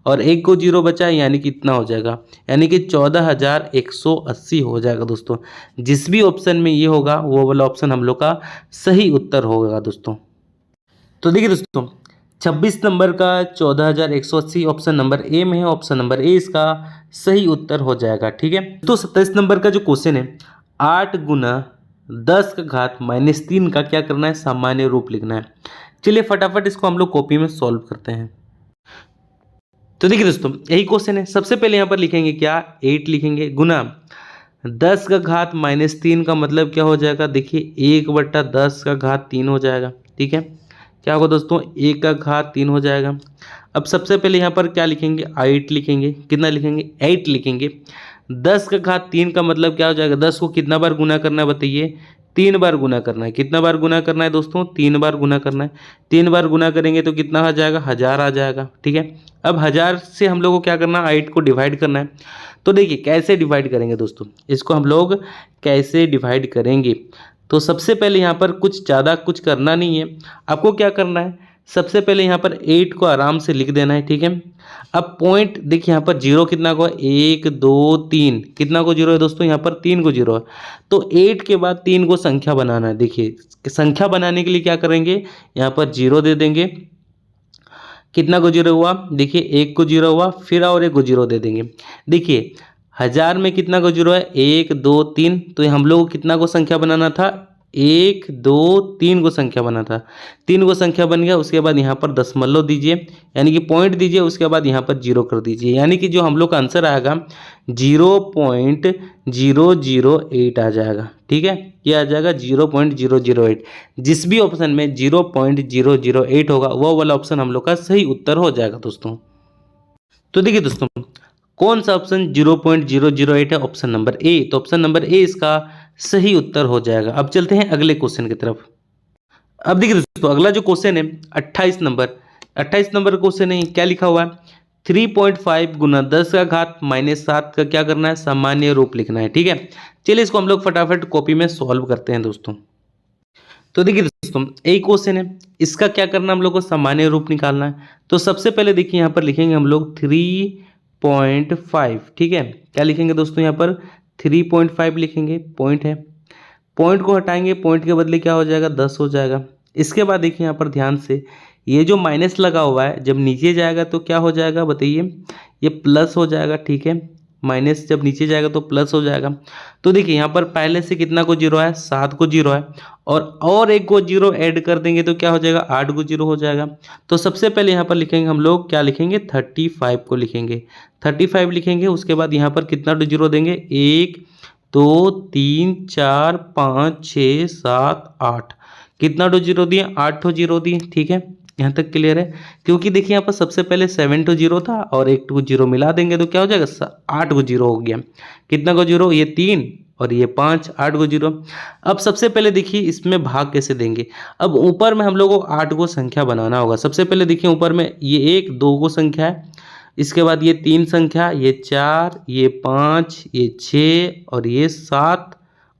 A: और 1 को 0 बचा है, यानी कि इतना हो जाएगा, यानी कि 14,180 हो जाएगा दोस्तों। जिस भी ऑप्शन में ये होगा वो वाला ऑप्शन हम लोग का सही उत्तर होगा दोस्तों। तो देखिए दोस्तों 26 नंबर का 14,180 ऑप्शन नंबर ए में है, ऑप्शन नंबर ए इसका सही उत्तर हो जाएगा, ठीक है। तो 27 नंबर का जो क्वेश्चन है 8 गुना 10 का घात -3 का क्या करना है, सामान्य रूप लिखना है। चलिए फटाफट इसको हम लोग कॉपी में सॉल्व करते हैं। तो देखिए दोस्तों यही क्वेश्चन है, सबसे पहले यहाँ पर लिखेंगे क्या, 8 लिखेंगे गुना 10 का घात -3 का मतलब क्या हो जाएगा, देखिए 1/10 का घात 3 हो जाएगा, ठीक है। क्या होगा दोस्तों, 1 का घात 3 हो जाएगा। अब सबसे पहले यहाँ पर क्या लिखेंगे, 8 लिखेंगे, कितना लिखेंगे, 8 लिखेंगे। 10 का घात 3 का मतलब क्या हो जाएगा, 10 को कितना बार गुना करना है बताइए, 3 बार गुना करना है। कितना बार गुना करना है दोस्तों, 3 बार गुना करना है। 3 बार गुना करेंगे तो कितना आ जाएगा, 1000 आ जाएगा, ठीक है। अब 1000 से हम लोग को क्या करना है, 8 को डिवाइड करना है। तो देखिए कैसे डिवाइड करेंगे दोस्तों, इसको हम लोग कैसे डिवाइड करेंगे। तो सबसे पहले यहाँ पर कुछ ज़्यादा कुछ करना नहीं है, आपको क्या करना है, सबसे पहले यहाँ पर 8 को आराम से लिख देना है, ठीक है। अब पॉइंट देखिए यहाँ पर 0 कितना को है, 1 2 3, कितना को 0 है दोस्तों, यहाँ पर 3 को 0 है। तो 8 के बाद 3 को संख्या बनाना है। देखिए संख्या बनाने के लिए क्या करेंगे, यहाँ पर 0 दे देंगे। कितना को 0 हुआ, देखिए 1 को 0 हुआ, फिर और 1 को 0 दे देंगे। देखिए 1000 में कितना को 0 है, 1 2 3, तो हम लोग को कितना को संख्या बनाना था, 1 2 3 को संख्या बना था। 3 को संख्या बन गया, उसके बाद यहाँ पर दशमलव दीजिए, यानी कि पॉइंट दीजिए, उसके बाद यहाँ पर 0 कर दीजिए, यानी कि जो हम लोग का आंसर आएगा 0.008 आ जाएगा, ठीक है। ये आ जाएगा 0.008। जिस भी ऑप्शन में 0.008 होगा वो वाला ऑप्शन हम लोग का सही उत्तर हो जाएगा दोस्तों। तो देखिए दोस्तों कौन सा ऑप्शन 0.008 है, ऑप्शन नंबर ए, तो ऑप्शन नंबर ए इसका सही उत्तर हो जाएगा। अब चलते हैं अगले क्वेश्चन की तरफ। अब देखिए दोस्तों अगला जो क्वेश्चन है 28 नंबर क्वेश्चन है, क्या लिखा हुआ है, 3.5 गुना 10 का घात -7 का क्या करना है, सामान्य रूप लिखना है। ठीक है, चलिए इसको हम लोग फटाफट कॉपी में सॉल्व करते हैं दोस्तों। तो देखिए दोस्तों, एक क्वेश्चन है, इसका क्या करना है, हम लोग को सामान्य रूप निकालना है। तो सबसे पहले देखिए यहाँ पर लिखेंगे हम लोग 3.5। ठीक है, क्या लिखेंगे दोस्तों, यहाँ पर 3.5 लिखेंगे, पॉइंट है, पॉइंट को हटाएंगे, पॉइंट के बदले क्या हो जाएगा, 10 हो जाएगा। इसके बाद देखिए यहाँ पर ध्यान से, ये जो माइनस लगा हुआ है जब नीचे जाएगा तो क्या हो जाएगा बताइए, ये प्लस हो जाएगा। ठीक है, माइनस जब नीचे जाएगा तो प्लस हो जाएगा। तो देखिए यहाँ पर पहले से कितना को जीरो है, 7 को जीरो है, और एक को जीरो ऐड कर देंगे तो क्या हो जाएगा, 8 को जीरो हो जाएगा। तो सबसे पहले यहाँ पर लिखेंगे हम लोग, क्या लिखेंगे, 35 को लिखेंगे, 35 लिखेंगे। उसके बाद यहाँ पर कितना जीरो देंगे, 1 2 3 4 5 6 7 8, कितना जीरो दिए, 8 जीरो दिए। ठीक है, यहाँ तक क्लियर है। क्योंकि देखिए यहाँ पर सबसे पहले 7 जीरो था और एक जीरो मिला देंगे तो क्या हो जाएगा, 8 जीरो हो गया। कितना को जीरो, ये 3 और ये 5, 8 को जीरो। अब सबसे पहले देखिए इसमें भाग कैसे देंगे। अब ऊपर में हम लोग को 8 को संख्या बनाना होगा। सबसे पहले देखिए ऊपर में ये 1 2 को संख्या है, इसके बाद ये 3 संख्या, ये 4, ये 5, ये 6 और ये 7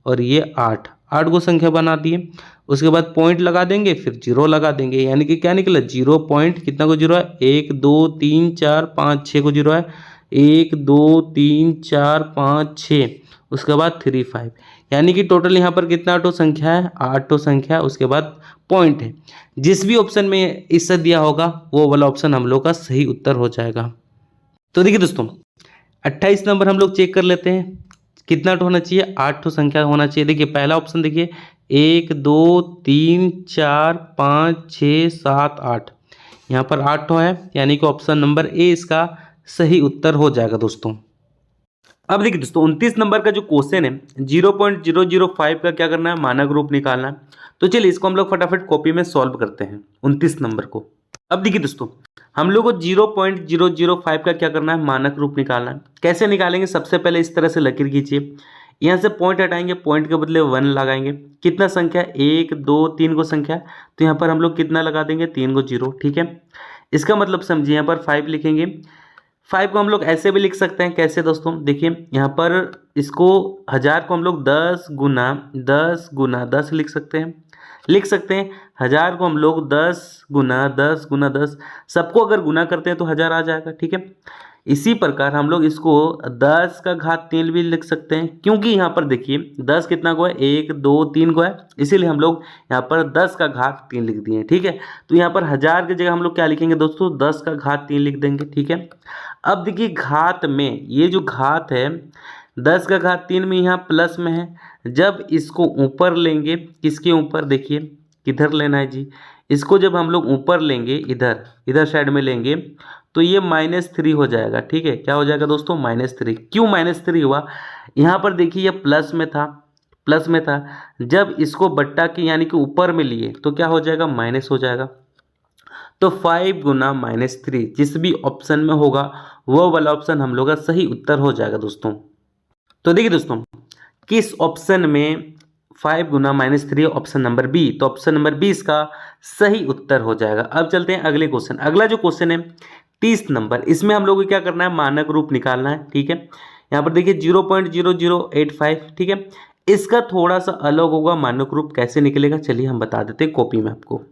A: और ये 8, 8 को संख्या बना दिए। उसके बाद पॉइंट लगा देंगे, फिर जीरो लगा देंगे, यानी कि क्या निकला, 0 पॉइंट, कितना को जीरो है, 1 2 3 4 5 6 को जीरो है, 1 2 3 4 5 6, उसके बाद 3 5, यानी कि टोटल यहाँ पर कितना टो संख्या है, 8 टो संख्या है। उसके बाद पॉइंट है। जिस भी ऑप्शन में इससे दिया होगा वो वाला ऑप्शन हम लोग का सही उत्तर हो जाएगा। तो देखिए दोस्तों, 28 नंबर हम लोग चेक कर लेते हैं, कितना होना चाहिए, 8 संख्या होना चाहिए। देखिए पहला ऑप्शन देखिए, 1 2 3 4 5 6 7 8, यहाँ पर 8 है, यानी कि ऑप्शन नंबर ए इसका सही उत्तर हो जाएगा दोस्तों। अब देखिए दोस्तों, 29 नंबर का जो क्वेश्चन है, 0.005 का क्या करना है, मानक रूप निकालना है। तो चलिए इसको हम लोग फटाफट कॉपी में सॉल्व करते हैं 29 नंबर को। अब देखिए दोस्तों, हम लोग को 0.005 का क्या करना है, मानक रूप निकालना है। कैसे निकालेंगे, सबसे पहले इस तरह से लकीर खींचिए, यहाँ से पॉइंट हटाएंगे, पॉइंट के बदले 1 लगाएंगे। कितना संख्या, 1 2 3 को संख्या, तो यहाँ पर हम लोग कितना लगा देंगे, 3 को जीरो। ठीक है, इसका मतलब समझिए, यहाँ पर 5 लिखेंगे। 5 को हम लोग ऐसे भी लिख सकते हैं, कैसे दोस्तों, देखिए यहाँ पर इसको 1000 को हम लोग 10 गुना 10 लिख सकते हैं। 1000 को हम लोग 10 गुना 10 गुना 10, सबको अगर गुना करते हैं तो 1000 आ जाएगा। ठीक है, इसी प्रकार हम लोग इसको 10 का घात 3 भी लिख सकते हैं, क्योंकि यहाँ पर देखिए 10 कितना को है, 1 2 3 को है, इसीलिए हम लोग यहाँ पर 10 का घात 3 लिख दिए हैं। ठीक है, तो यहाँ पर 1000 की जगह हम लोग क्या लिखेंगे दोस्तों, 10 का घात 3 लिख देंगे। ठीक है, अब देखिए घात में, ये जो घात है 10 का घात 3 में यहाँ प्लस में है, जब इसको ऊपर लेंगे, किसके ऊपर, देखिए किधर लेना है जी, इसको जब हम लोग ऊपर लेंगे, इधर साइड में लेंगे, तो ये -3 हो जाएगा। ठीक है, क्या हो जाएगा दोस्तों, -3। क्यों -3 हुआ, यहाँ पर देखिए ये प्लस में था, जब इसको बट्टा के यानी कि ऊपर में लिए तो क्या हो जाएगा, माइनस हो जाएगा। तो 5 गुना -3 जिस भी ऑप्शन में होगा वो वाला ऑप्शन हम लोग का सही उत्तर हो जाएगा दोस्तों। तो देखिए दोस्तों, किस ऑप्शन में 5 गुना -3, ऑप्शन नंबर बी, तो ऑप्शन नंबर बी इसका सही उत्तर हो जाएगा। अब चलते हैं अगले क्वेश्चन। अगला जो क्वेश्चन है 30 नंबर, इसमें हम लोग को क्या करना है, मानक रूप निकालना है। ठीक है, यहाँ पर देखिए 0.0085। ठीक है, इसका थोड़ा सा अलग होगा मानक रूप, कैसे निकलेगा चलिए हम बता देते हैं कॉपी में आपको।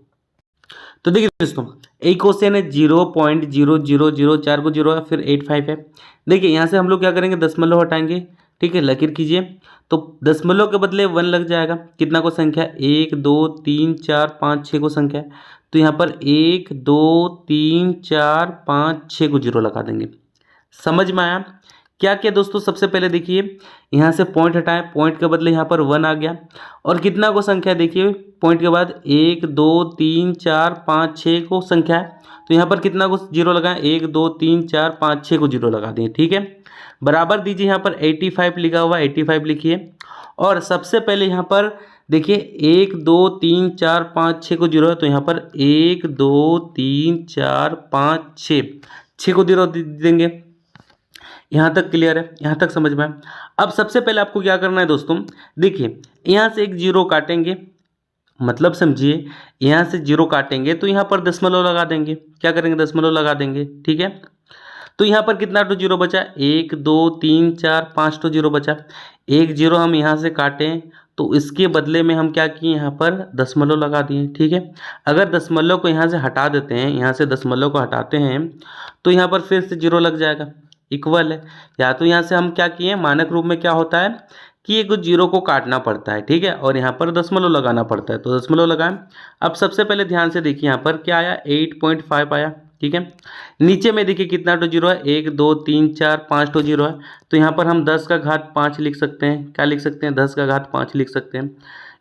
A: तो देखिए दोस्तों, एक क्वेश्चन है 0.0004 को जीरो है, फिर 85 है। देखिए यहाँ से हम लोग क्या करेंगे, दशमलव हटाएंगे। ठीक है, लकीर कीजिए, तो दशमलव के बदले 1 लग जाएगा। कितना को संख्या, 1 2 3 4 5 6 को संख्या है, तो यहाँ पर 1 2 3 4 5 6 को जीरो लगा देंगे। समझ में आया क्या क्या दोस्तों। सबसे पहले देखिए यहाँ से पॉइंट हटाएं, पॉइंट के बदले यहाँ पर 1 आ गया, और कितना को संख्या देखिए, पॉइंट के बाद 1 2 3 4 5 6 को संख्या है, तो यहाँ पर कितना को जीरो लगाएं, 1 2 3 4 5 6 को जीरो लगा दें। ठीक है, बराबर दीजिए, यहाँ पर 85 लिखा हुआ, 85 लिखिए, और सबसे पहले यहाँ पर देखिए 1 2 3 4 5 6 को जीरो है, तो यहाँ पर 1 2 3 4 5 6 को जीरो देंगे। यहाँ तक क्लियर है, यहाँ तक समझ में। अब सबसे पहले आपको क्या करना है दोस्तों, देखिए यहाँ से एक जीरो काटेंगे, मतलब समझिए यहाँ से जीरो काटेंगे तो यहाँ पर दशमलव लगा देंगे। क्या करेंगे, दशमलव लगा देंगे। ठीक है, तो यहाँ पर कितना टू जीरो बचा, 1 2 3 4 5 टू जीरो बचा। एक जीरो हम यहाँ से काटें तो इसके बदले में हम क्या किए, यहाँ पर दशमलव लगा दिए। ठीक है, अगर दशमलव को यहाँ से हटा देते हैं, यहाँ से दशमलव को हटाते हैं तो यहाँ पर फिर से जीरो लग जाएगा, इक्वल है। या तो यहाँ से हम क्या किए, मानक रूप में क्या होता है कि एक जीरो को काटना पड़ता है, ठीक है, और यहाँ पर दशमलव लगाना पड़ता है, तो दशमलव लगाएं। अब सबसे पहले ध्यान से देखिए यहाँ पर क्या आया, 8.5 आया। ठीक है, नीचे में देखिए कितना टू जीरो है, 1 2 3 4 5 टू जीरो है। तो यहाँ पर हम 10 का घात 5 लिख सकते हैं, क्या लिख सकते हैं, 10 का घात 5 लिख सकते हैं।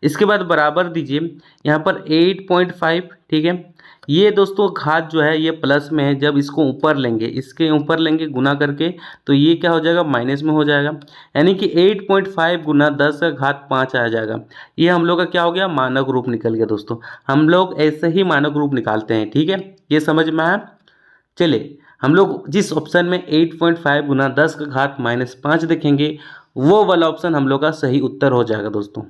A: इसके बाद बराबर दीजिए यहाँ पर 8.5। ठीक है, ये दोस्तों घात जो है ये प्लस में है, जब इसको ऊपर लेंगे, इसके ऊपर लेंगे गुना करके, तो ये क्या हो जाएगा, माइनस में हो जाएगा। यानी कि 8.5 गुना 10 का घात 5 आ जाएगा। ये हम लोग का क्या हो गया, मानक रूप निकल गया। दोस्तों हम लोग ऐसे ही मानक रूप निकालते हैं। ठीक है, ये समझ में आया। चलिए हम लोग जिस ऑप्शन में 8.5 गुना 10 का घात -5 देखेंगे, वो वाला ऑप्शन हम लोग का सही उत्तर हो जाएगा दोस्तों।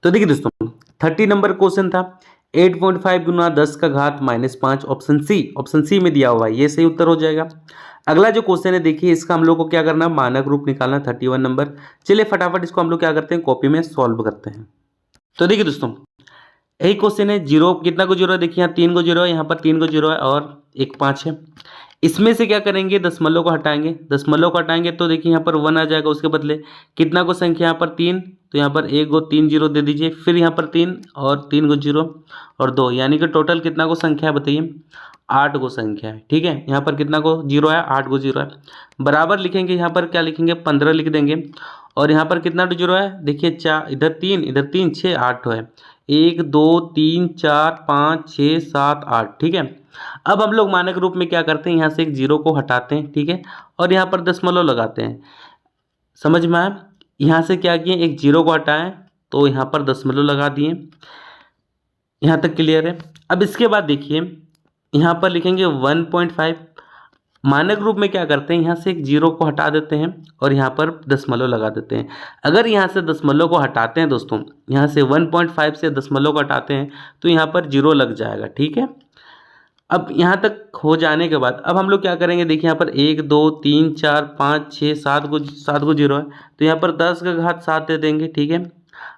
A: तो देखिए दोस्तों 30 नंबर क्वेश्चन था, 8.5 गुना 10 का घात -5, ऑप्शन सी में दिया हुआ है, ये सही उत्तर हो जाएगा। अगला जो क्वेश्चन है देखिए, इसका हम लोग को क्या करना है, मानक रूप निकालना, 31 नंबर। चलिए फटाफट इसको हम लोग क्या करते हैं, कॉपी में सॉल्व करते हैं। तो देखिए दोस्तों यही क्वेश्चन है, जीरो कितना को जीरो है, देखिए यहाँ 3 को जीरो है, यहाँ पर 3 को जीरो है और एक 5 है। इसमें से क्या करेंगे, दशमलव को हटाएंगे, दशमलव को हटाएंगे तो देखिए यहाँ पर 1 आ जाएगा, उसके बदले कितना को संख्या यहाँ पर 3, तो यहाँ पर 1 को 3 जीरो दे दीजिए, फिर यहाँ पर 3 और 3 को जीरो और 2, यानी कि टोटल कितना को संख्या है बताइए, 8 को संख्या है। ठीक है, यहाँ पर कितना को जीरो है, 8 को जीरो है। बराबर लिखेंगे, यहाँ पर क्या लिखेंगे, 15 लिख देंगे। और यहाँ पर कितना जीरो है, देखिए 4, इधर 3 6 8 है, 1 2 3 4 5 6 7 8। ठीक है, अब हम लोग मानक रूप में क्या करते हैं, यहाँ से एक जीरो को हटाते हैं। ठीक है, और यहाँ पर दशमलव लगाते हैं। समझ में आया, यहाँ से क्या किए, एक जीरो को हटाएं तो यहाँ पर दशमलव लगा दिए। यहाँ तक क्लियर है। अब इसके बाद देखिए यहाँ पर लिखेंगे 1.5। मानक रूप में क्या करते हैं, यहाँ से एक जीरो को हटा देते हैं और यहाँ पर दशमलव लगा देते हैं। अगर यहाँ से दशमलव को हटाते हैं दोस्तों, यहाँ से 1.5 से दशमलव को हटाते हैं तो यहाँ पर जीरो लग जाएगा। ठीक है, अब यहाँ तक हो जाने के बाद अब हम लोग क्या करेंगे, देखिए यहाँ पर 1 2 3 4 5 6 7 को जीरो है, तो यहाँ पर 10 का घात 7 दे देंगे। ठीक है,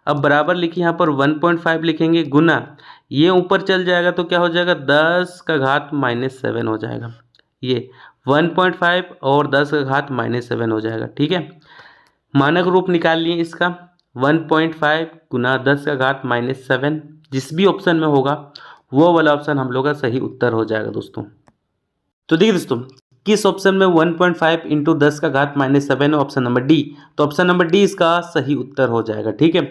A: अब बराबर लिखिए, यहाँ पर 1.5 लिखेंगे, गुना ये ऊपर चल जाएगा तो क्या हो जाएगा, 10 का घात -7 हो जाएगा। ये 1.5 और 10 का घात -7 हो जाएगा। ठीक है, मानक रूप निकाल लिए इसका, 1.5 गुना 10 का घात -7, जिस भी ऑप्शन में होगा वो वाला ऑप्शन हम लोग का सही उत्तर हो जाएगा दोस्तों। तो देखिए दोस्तों किस ऑप्शन में 1.5 इंटू 10 का घात -7 है, ऑप्शन नंबर डी। तो ऑप्शन नंबर डी इसका सही उत्तर हो जाएगा। ठीक है,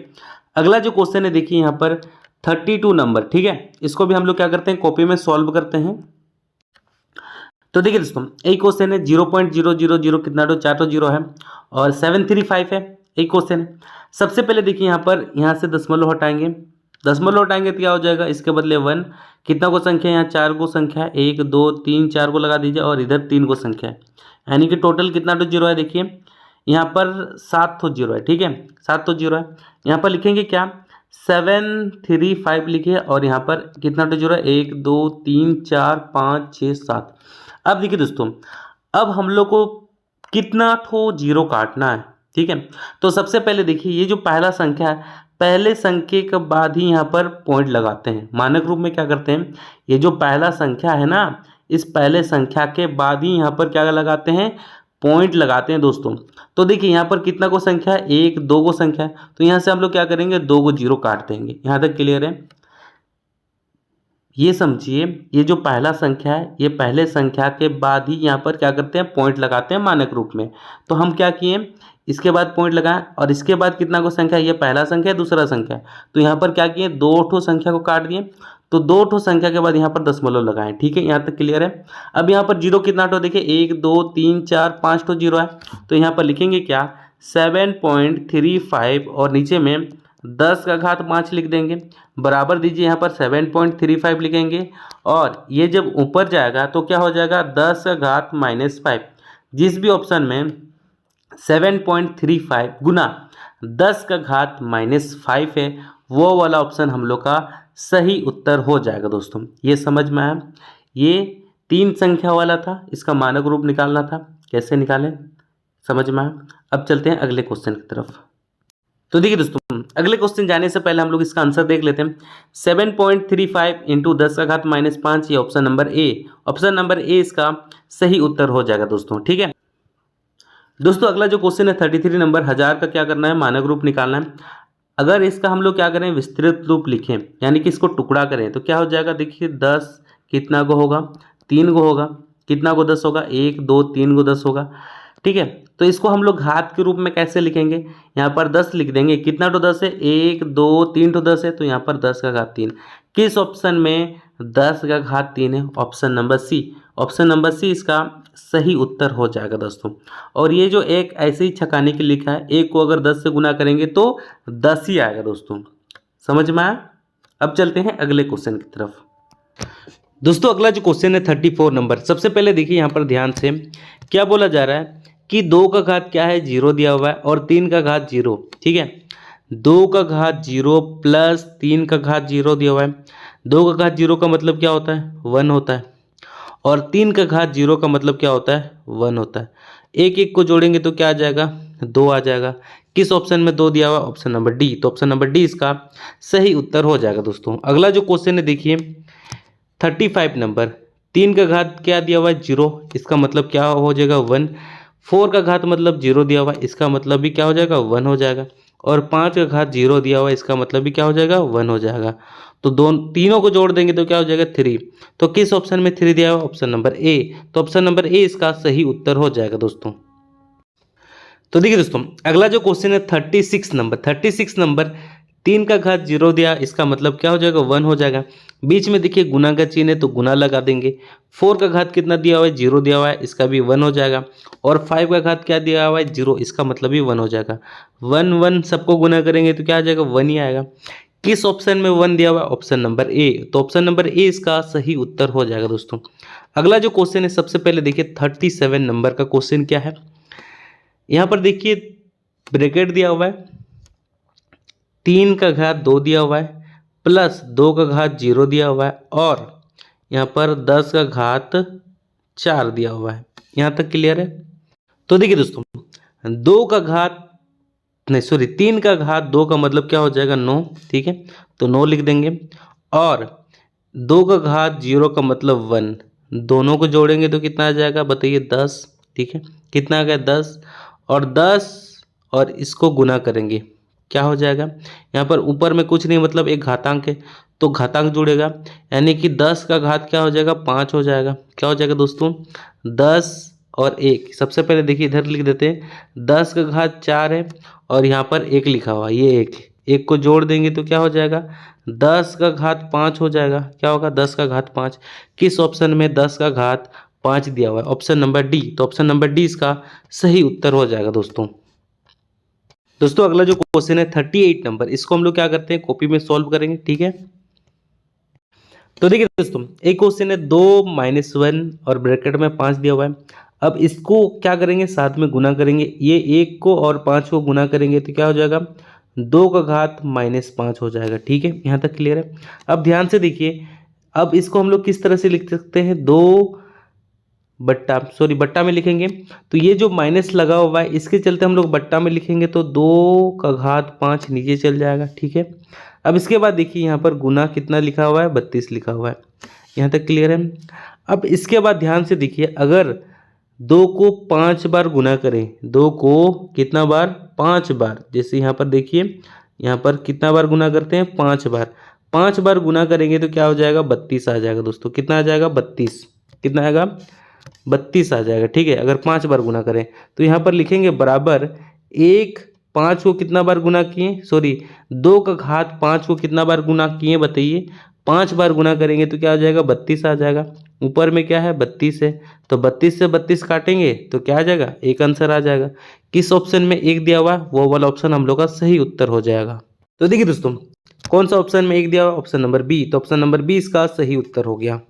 A: अगला जो क्वेश्चन है देखिए यहाँ पर 32 नंबर। ठीक है, इसको भी हम लोग क्या करते हैं, कॉपी में सॉल्व करते हैं। तो देखिए दोस्तों एक क्वेश्चन है, 0.000 कितना तो 4 तो जीरो है और 735 है, एक क्वेश्चन है। सबसे पहले देखिए यहाँ पर, यहाँ से दशमलव हटाएंगे, दशमलव हटाएंगे तो क्या हो जाएगा, इसके बदले 1, कितना को संख्या है, यहाँ 4 को संख्या है, 1 2 3 4 को लगा दीजिए और इधर 3 को संख्या है, यानी कि टोटल कितना तो जीरो है, देखिए यहाँ पर 7 तो जीरो है। ठीक है, 7 तो जीरो है। यहाँ पर लिखेंगे क्या, 735 लिखिए और यहाँ पर कितना तो जीरो है, 1 2 3 4 5 6 7। अब देखिए दोस्तों अब हम लोग को कितना ठो जीरो काटना है। ठीक है, तो सबसे पहले देखिए ये जो पहला संख्या है, पहले संख्या के बाद ही यहाँ पर पॉइंट लगाते हैं। मानक रूप में क्या करते हैं, ये जो पहला संख्या है ना, इस पहले संख्या के बाद ही यहाँ पर क्या लगाते हैं, पॉइंट लगाते हैं दोस्तों। तो देखिए यहाँ पर कितना को संख्या है, 1 2 को संख्या है, तो यहाँ से हम लोग क्या करेंगे, 2 को जीरो काट देंगे। यहाँ तक क्लियर है। ये समझिए ये जो पहला संख्या है, ये पहले संख्या के बाद ही यहाँ पर क्या करते हैं, पॉइंट लगाते हैं मानक रूप में। तो हम क्या किए, इसके बाद पॉइंट लगाएं और इसके बाद कितना को संख्या, ये पहला संख्या है, दूसरा संख्या है, तो यहाँ पर क्या किए, 2 ठो संख्या को काट दिए। तो 2 ठो संख्या के बाद यहाँ पर दशमलव लगाएं। ठीक है, यहाँ तक क्लियर है। अब यहाँ पर जीरो कितना ठो, देखिए 1 2 3 4 5 ठो जीरो है, तो यहाँ पर लिखेंगे क्या, 7.35 और नीचे में 10 का घात 5 लिख देंगे। बराबर दीजिए, यहाँ पर 7.35 लिखेंगे और ये जब ऊपर जाएगा तो क्या हो जाएगा, 10 का घात -5। जिस भी ऑप्शन में 7.35 गुना 10 का घात -5 है, वो वाला ऑप्शन हम लोग का सही उत्तर हो जाएगा दोस्तों। ये समझ में आया। ये तीन संख्या वाला था, इसका मानक रूप निकालना था। कैसे निकालें, समझ में आया। अब चलते हैं अगले क्वेश्चन की तरफ। तो देखिए दोस्तों, अगले क्वेश्चन जाने से पहले हम लोग इसका आंसर देख लेते हैं। 7.35 इंटू 10⁻⁻5, ये option number A. Option number A इसका सही उत्तर हो जाएगा दोस्तों, ठीक है। दोस्तों अगला जो क्वेश्चन है 33 नंबर, 1000 का क्या करना है, मानक रूप निकालना है। अगर इसका हम लोग क्या करें, विस्तृत रूप लिखें, यानी कि इसको टुकड़ा करें, तो क्या हो जाएगा, देखिए 10 कितना को होगा, 3 को होगा, कितना को 10 होगा, 1 2 3 को 10 होगा, ठीक है। तो इसको हम लोग घात के रूप में कैसे लिखेंगे, यहाँ पर 10 लिख देंगे। कितना टू 10 है, 1 2 3 टू 10 है, तो यहाँ पर 10 का घात 3। किस ऑप्शन में 10 का घात 3 है, option number C. Option number C इसका सही उत्तर हो जाएगा दोस्तों। और ये जो एक ऐसे ही छकाने के लिखा है, एक को अगर 10 से गुना करेंगे तो 10 ही आएगा दोस्तों, समझ में आया। अब चलते हैं अगले क्वेश्चन की तरफ। दोस्तों अगला जो क्वेश्चन है 34 नंबर, सबसे पहले देखिए यहाँ पर ध्यान से क्या बोला जा रहा है कि 2 का घात क्या है, 0 दिया हुआ है, और 3 का घात 0, ठीक है। 2 का घात 0 प्लस 3 का घात 0 दिया हुआ है। 2 का घात 0 का मतलब क्या होता है, 1 होता है, और 3 का घात 0 का मतलब क्या होता है, 1 होता है। एक एक को जोड़ेंगे तो क्या आ जाएगा, 2 आ जाएगा। किस ऑप्शन में 2 दिया हुआ, ऑप्शन नंबर डी। तो ऑप्शन नंबर डी इसका सही उत्तर हो जाएगा दोस्तों। अगला जो क्वेश्चन है देखिए 35 नंबर, 3 का घात क्या दिया हुआ है, 0, इसका मतलब क्या हो जाएगा, 1। 4 का घात मतलब 0 दिया हुआ है, इसका मतलब भी क्या हो जाएगा, 1 हो जाएगा। और 5 का घात 0 दिया हुआ है, इसका मतलब भी क्या हो जाएगा, 1 हो जाएगा। तो तीनों को जोड़ देंगे तो क्या हो जाएगा, 3। तो किस ऑप्शन में 3 दिया हुआ, ऑप्शन नंबर ए। तो ऑप्शन नंबर ए इसका सही उत्तर हो जाएगा दोस्तों। तो देखिए दोस्तों अगला जो क्वेश्चन है 36 नंबर, 36 नंबर, 3 का घात 0 दिया, इसका मतलब क्या हो जाएगा, 1 हो जाएगा। बीच में देखिए गुना का चिन्ह है तो गुना लगा देंगे। 4 का घात कितना दिया हुआ है, 0 दिया हुआ है, इसका भी 1 हो जाएगा। और 5 का घात क्या दिया हुआ है, 0, इसका मतलब भी 1 हो जाएगा। 1 1 सबको गुना करेंगे तो क्या आ जाएगा, 1 ही आएगा। किस ऑप्शन में 1 दिया हुआ है, ऑप्शन नंबर ए। तो ऑप्शन नंबर ए इसका सही उत्तर हो जाएगा दोस्तों। अगला जो क्वेश्चन है सबसे पहले देखिए 37 नंबर का क्वेश्चन क्या है। यहाँ पर देखिए ब्रैकेट दिया हुआ है, 3 का घात 2 दिया हुआ है, प्लस 2 का घात 0 दिया हुआ है, और यहाँ पर 10 का घात 4 दिया हुआ है। यहाँ तक क्लियर है। तो देखिए दोस्तों 2 का घात नहीं सॉरी 3 का घात 2 का मतलब क्या हो जाएगा, 9, ठीक है। तो 9 लिख देंगे। और 2 का घात 0 का मतलब 1, दोनों को जोड़ेंगे तो कितना आ जाएगा बताइए, 10, ठीक है। कितना आ गया, 10। और 10 और इसको गुना करेंगे क्या हो जाएगा, यहाँ पर ऊपर में कुछ नहीं मतलब एक घातांक है तो घातांक जुड़ेगा, यानी कि 10 का घात क्या हो जाएगा, 5 हो जाएगा। क्या हो जाएगा दोस्तों, 10 और 1। सबसे पहले देखिए इधर लिख देते हैं, 10 का घात 4 है और यहाँ पर 1 लिखा हुआ, ये 1 को जोड़ देंगे तो क्या हो जाएगा, 10 का घात 5 हो जाएगा। क्या होगा, 10 का घात 5। किस ऑप्शन में 10 का घात 5 दिया हुआ है, ऑप्शन नंबर डी। तो ऑप्शन नंबर डी इसका सही उत्तर हो जाएगा दोस्तों। दोस्तों अगला जो क्वेश्चन है 38 नंबर, इसको हम लोग क्या करते हैं, कॉपी में सॉल्व करेंगे, ठीक है। तो देखिए दोस्तों एक क्वेश्चन है 2 - 1 और ब्रैकेट में 5 दिया हुआ है। अब इसको क्या करेंगे, साथ में गुना करेंगे, ये 1 को और 5 को गुना करेंगे तो क्या हो जाएगा, 2 का घात -5 हो जाएगा, ठीक है। यहाँ तक क्लियर है। अब ध्यान से देखिए, अब इसको हम लोग किस तरह से लिख सकते हैं, बट्टा में लिखेंगे तो ये जो माइनस लगा हुआ है इसके चलते हम लोग बट्टा में लिखेंगे तो 2 का घात 5 नीचे चल जाएगा, ठीक है। अब इसके बाद देखिए यहाँ पर गुना कितना लिखा हुआ है, 32 लिखा हुआ है। यहाँ तक क्लियर है। अब इसके बाद ध्यान से देखिए, अगर 2 को 5 बार गुना करें, 2 को कितना बार, 5 बार, जैसे यहाँ पर देखिए यहाँ पर कितना बार गुना करते हैं, 5 बार। 5 बार गुना करेंगे तो क्या हो जाएगा, 32 आ जाएगा दोस्तों। कितना आ जाएगा, 32। कितना आएगा, 32 आ जाएगा, ठीक है। अगर 5 बार गुना करें तो यहाँ पर लिखेंगे बराबर 5 को कितना बार गुना किए, 2 का घात 5 को कितना बार गुना किए बताइए, 5 बार गुना करेंगे तो क्या आ जाएगा, 32 आ जाएगा। ऊपर में क्या है, 32 है, तो 32 से 32 काटेंगे तो क्या आ जाएगा, एक आंसर आ जाएगा। किस ऑप्शन में 1 दिया हुआ वो वाला ऑप्शन हम लोग का सही उत्तर हो जाएगा। तो देखिए दोस्तों कौन सा ऑप्शन में 1 दिया हुआ, ऑप्शन नंबर बी। तो ऑप्शन नंबर बी इसका सही उत्तर हो गया।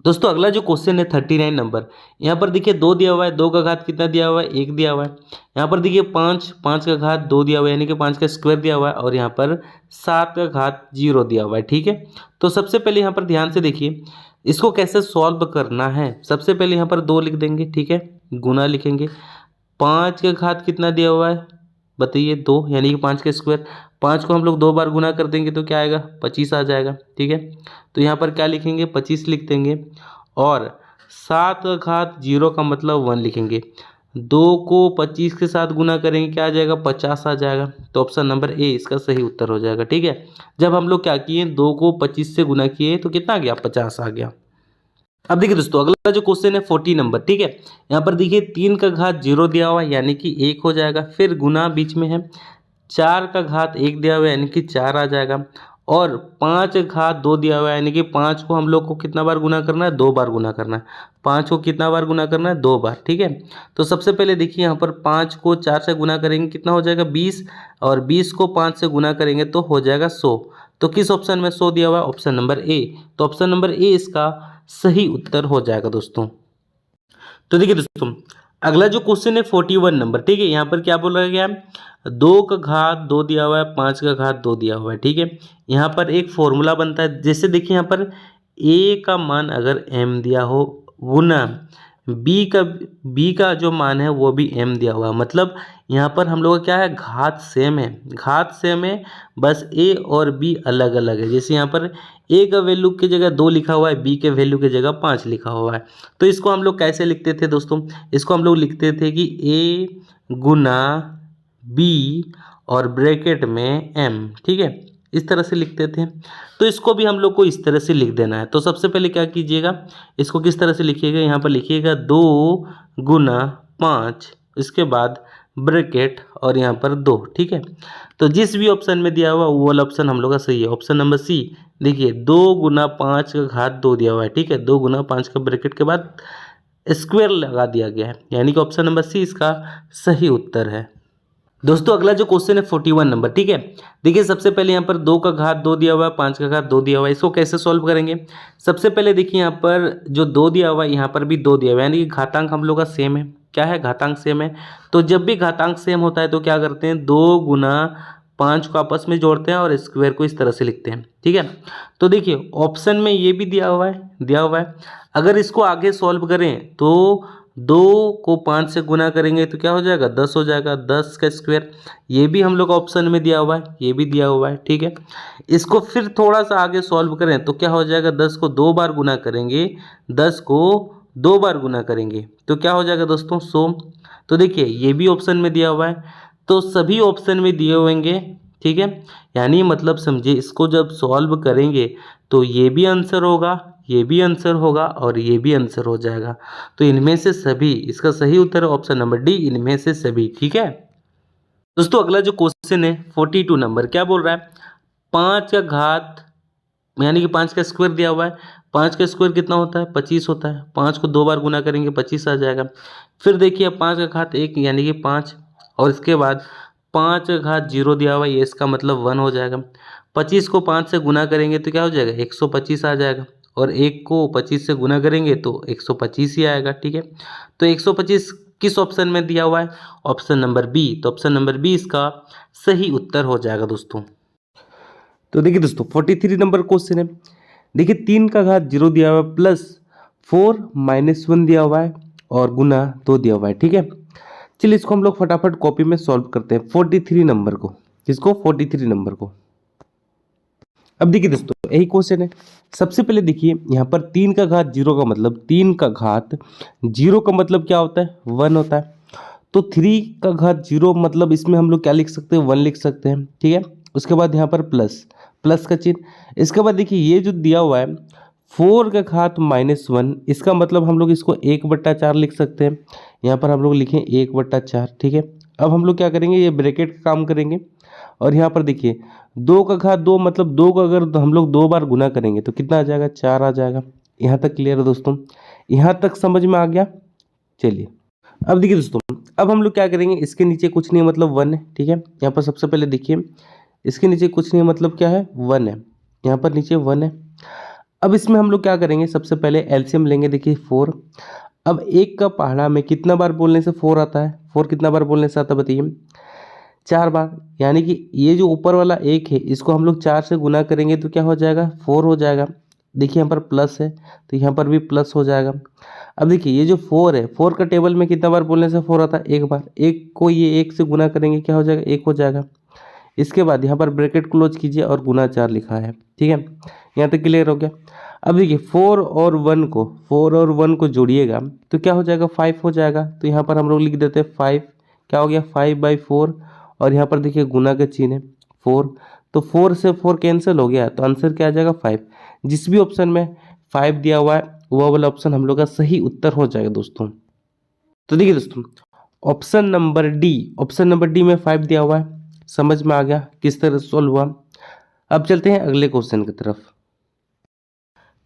A: दोस्तों अगला जो क्वेश्चन है 39 नंबर, यहाँ पर देखिए 2 दिया हुआ है, 2 का घात कितना दिया हुआ है, 1 दिया हुआ है। यहाँ पर देखिए 5 का घात 2 दिया हुआ है, यानी कि 5 का स्क्वायर दिया हुआ है, और यहाँ पर 7 का घात 0 दिया हुआ है, ठीक है। तो सबसे पहले यहाँ पर ध्यान से देखिए, इसको कैसे सॉल्व करना है, सबसे पहले यहाँ पर 2 लिख देंगे, ठीक है, गुना लिखेंगे। 5 का घात कितना दिया हुआ है बताइए 2, यानी कि 5 का स्क्वायर। 5 को हम लोग 2 बार गुना कर देंगे तो क्या आएगा 25 आ जाएगा, ठीक है। तो यहाँ पर क्या लिखेंगे 25 लिख देंगे। और 7 का घात 0 का मतलब 1 लिखेंगे। 2 को 25 के साथ गुना करेंगे क्या आ जाएगा 50 आ जाएगा। तो ऑप्शन नंबर ए इसका सही उत्तर हो जाएगा, ठीक है। जब हम लोग क्या किए 2 को 25 से गुना किए तो कितना आ गया 50 आ गया। अब देखिए दोस्तों अगला जो क्वेश्चन है 40 नंबर, ठीक है। यहाँ पर देखिए 3 का घात 0 दिया हुआ है यानी कि 1 हो जाएगा, फिर गुना बीच में है। 4 का घात 1 दिया हुआ है यानी कि 4 आ जाएगा। और 5 का घात 2 दिया हुआ है यानी कि 5 को हम लोग को कितना बार गुना करना है 2 बार गुना करना है। 5 को कितना बार गुना करना है 2 बार, ठीक है। तो सबसे पहले देखिए यहाँ पर 5 को 4 से गुना करेंगे कितना हो जाएगा 20, और 20 को 5 से गुना करेंगे तो हो जाएगा 100। तो किस ऑप्शन में 100 दिया हुआ है ऑप्शन नंबर ए। तो ऑप्शन नंबर ए इसका सही उत्तर हो जाएगा दोस्तों। तो देखिए दोस्तों अगला जो क्वेश्चन है 41 नंबर, ठीक है। यहाँ पर क्या बोला गया है 2 का घात 2 दिया हुआ है, 5 का घात 2 दिया हुआ है, ठीक है। यहाँ पर एक फॉर्मूला बनता है, जैसे देखिए यहाँ पर a का मान अगर m दिया हो गुना b का जो मान है वो भी m दिया हुआ है, मतलब यहाँ पर हम लोग का क्या है घात सेम है, घात सेम है, बस a और b अलग अलग है। जैसे यहाँ पर a का वैल्यू की जगह 2 लिखा हुआ है, b के वैल्यू की जगह 5 लिखा हुआ है। तो इसको हम लोग कैसे लिखते थे दोस्तों, इसको हम लोग लिखते थे कि a गुना b और ब्रैकेट में m, ठीक है, इस तरह से लिखते थे। तो इसको भी हम लोग को इस तरह से लिख देना है। तो सबसे पहले क्या कीजिएगा, इसको किस तरह से लिखिएगा, यहाँ पर लिखिएगा 2 गुना 5, इसके बाद ब्रैकेट और यहाँ पर 2, ठीक है। तो जिस भी ऑप्शन में दिया हुआ वो वाला ऑप्शन हम लोग का सही है, ऑप्शन नंबर सी। देखिए 2 गुना 5 का घात 2 दिया हुआ है, ठीक है, 2 गुना 5 का ब्रैकेट के बाद स्क्वायर लगा दिया गया है, यानी कि ऑप्शन नंबर सी इसका सही उत्तर है। दोस्तों अगला जो क्वेश्चन है 41 नंबर, ठीक है। देखिए सबसे पहले यहाँ पर 2 का घात 2 दिया हुआ है, 5 का घात 2 दिया हुआ है, इसको कैसे सॉल्व करेंगे। सबसे पहले देखिए यहाँ पर जो 2 दिया हुआ है यहाँ पर भी 2 दिया हुआ है, यानी कि घातांक हम लोग का सेम है, क्या है घातांक सेम है। तो जब भी घातांक सेम होता है तो क्या करते हैं 2 गुना 5 को आपस में जोड़ते हैं और स्क्वायर को इस तरह से लिखते हैं, ठीक है। तो देखिए ऑप्शन में ये भी दिया हुआ है। अगर इसको आगे सॉल्व करें तो 2 को 5 से गुना करेंगे तो क्या हो जाएगा 10 हो जाएगा, 10 का स्क्वायर। ये भी हम लोग ऑप्शन में दिया हुआ है, ये भी दिया हुआ है, ठीक है। इसको फिर थोड़ा सा आगे सॉल्व करें तो क्या हो जाएगा 10 को 2 बार गुना करेंगे, 10 को 2 बार गुना करेंगे तो क्या हो जाएगा दोस्तों 100। तो देखिए ये भी ऑप्शन में दिया हुआ है, तो सभी ऑप्शन में दिए होंगे, ठीक है। यानी मतलब समझिए इसको जब सॉल्व करेंगे तो ये भी आंसर होगा, ये भी आंसर होगा और ये भी आंसर हो जाएगा। तो इनमें से सभी, इसका सही उत्तर है ऑप्शन नंबर डी, इनमें से सभी, ठीक है। दोस्तों अगला जो क्वेश्चन है 42 नंबर, क्या बोल रहा है 5 का घात यानी कि 5 का स्क्वायर दिया हुआ है। 5 का स्क्वायर कितना होता है 25 होता है, 5 को 2 बार गुना करेंगे 25 आ जाएगा। फिर देखिए 5 का घात 1 यानी कि 5, और इसके बाद 5 का घात 0 दिया हुआ है, ये इसका मतलब 1 हो जाएगा। 25 को 5 से गुना करेंगे तो क्या हो जाएगा 125 आ जाएगा, और 1 को 25 से गुना करेंगे तो 125 ही आएगा, ठीक है। तो 125 किस ऑप्शन में दिया हुआ है ऑप्शन नंबर बी। तो ऑप्शन नंबर बी इसका सही उत्तर हो जाएगा दोस्तों। तो देखिए दोस्तों 43 नंबर क्वेश्चन है। देखिए 3 का घात 0 दिया हुआ है प्लस 4 माइनस 1 दिया हुआ है और गुना 2 दिया हुआ है, ठीक है। चलिए इसको हम लोग फटाफट कॉपी में सॉल्व करते हैं 43 नंबर को। किसको 43 नंबर को। अब देखिए दोस्तों यही क्वेश्चन है। सबसे पहले देखिए यहाँ पर 3 का घात 0 का मतलब 3 का घात 0 का मतलब क्या होता है 1 होता है। तो 3 का घात 0 मतलब इसमें हम लोग क्या लिख सकते हैं 1 लिख सकते हैं, ठीक है। उसके बाद यहाँ पर प्लस का चिन्ह। इसके बाद देखिए ये जो दिया हुआ है 4 का घात -1, इसका मतलब हम लोग इसको 1/4 लिख सकते हैं। यहाँ पर हम लोग लिखें 1/4, ठीक है। अब हम लोग क्या करेंगे ये ब्रैकेट का काम करेंगे, और यहाँ पर देखिए 2 का घात 2 मतलब 2 का अगर हम लोग 2 बार गुना करेंगे तो कितना आ जाएगा 4 आ जाएगा। यहाँ तक क्लियर है दोस्तों, यहाँ तक समझ में आ गया। चलिए अब देखिए दोस्तों अब हम लोग क्या करेंगे, इसके नीचे कुछ नहीं मतलब 1 है, ठीक है। यहाँ पर सबसे पहले देखिए इसके नीचे कुछ नहीं मतलब क्या है 1 है, यहाँ पर नीचे 1 है। अब इसमें हम लोग क्या करेंगे सबसे पहले एलसीएम लेंगे, देखिए 4। अब 1 का पहाड़ा में कितना बार बोलने से 4 आता है, 4 कितना बार बोलने से आता है बताइए 4 बार। यानी कि ये जो ऊपर वाला 1 है इसको हम लोग 4 से गुना करेंगे तो क्या हो जाएगा 4 हो जाएगा। देखिए यहाँ पर प्लस है तो यहाँ पर भी प्लस हो जाएगा। अब देखिए ये जो 4 है, 4 का टेबल में कितना बार बोलने से 4 आता है, एक बार। एक को ये एक से गुना करेंगे क्या हो जाएगा, एक हो जाएगा। इसके बाद यहाँ पर ब्रैकेट क्लोज कीजिए और गुना 4 लिखा है, ठीक है। यहाँ तक क्लियर हो गया। अब देखिए 4 और 1 को जोड़िएगा तो क्या हो जाएगा, 5 हो जाएगा। तो यहाँ पर हम लोग लिख देते हैं 5, क्या हो गया 5/4। और यहाँ पर देखिए गुना का चिन्ह है 4, तो 4 से 4 कैंसिल हो गया तो आंसर क्या आ जाएगा 5। जिस भी ऑप्शन में 5 दिया हुआ है वो वाला ऑप्शन हम लोग का सही उत्तर हो जाएगा दोस्तों। तो देखिए दोस्तों ऑप्शन नंबर डी में 5 दिया हुआ है। समझ में आ गया किस तरह सॉल्व हुआ। अब चलते हैं अगले क्वेश्चन की तरफ।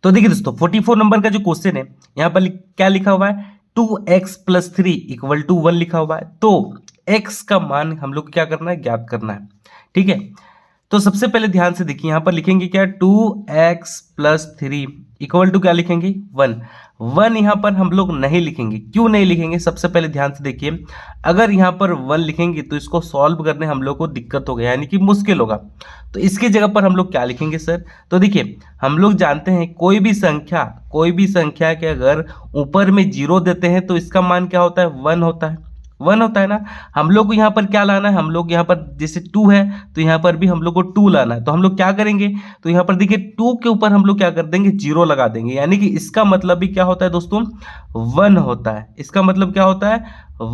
A: तो देखिए दोस्तों 44 नंबर का जो क्वेश्चन है यहाँ पर क्या लिखा हुआ है, 2x + 3 = 1 लिखा हुआ है। तो x का मान हम लोग को क्या करना है, ज्ञात करना है, ठीक है। तो सबसे पहले ध्यान से देखिए यहाँ पर लिखेंगे क्या, 2x + 3 = क्या लिखेंगे 1। 1 यहाँ पर हम लोग नहीं लिखेंगे, क्यों नहीं लिखेंगे, सबसे पहले ध्यान से देखिए। अगर यहाँ पर 1 लिखेंगे तो इसको सॉल्व करने हम लोग को दिक्कत होगा, यानी कि मुश्किल होगा। तो इसकी जगह पर हम लोग क्या लिखेंगे सर, तो देखिए हम लोग जानते हैं कोई भी संख्या के अगर ऊपर में 0 देते हैं तो इसका मान क्या होता है, 1 होता है, 1 होता है ना। हम लोग को यहाँ पर क्या लाना है, हम लोग यहाँ पर जैसे 2 है तो यहाँ पर भी हम लोग को 2 लाना है। तो हम लोग क्या करेंगे, तो यहाँ पर देखिए 2 के ऊपर हम लोग क्या कर देंगे, 0 लगा देंगे, यानी कि इसका मतलब भी क्या होता है दोस्तों, 1 होता है। इसका मतलब क्या होता है,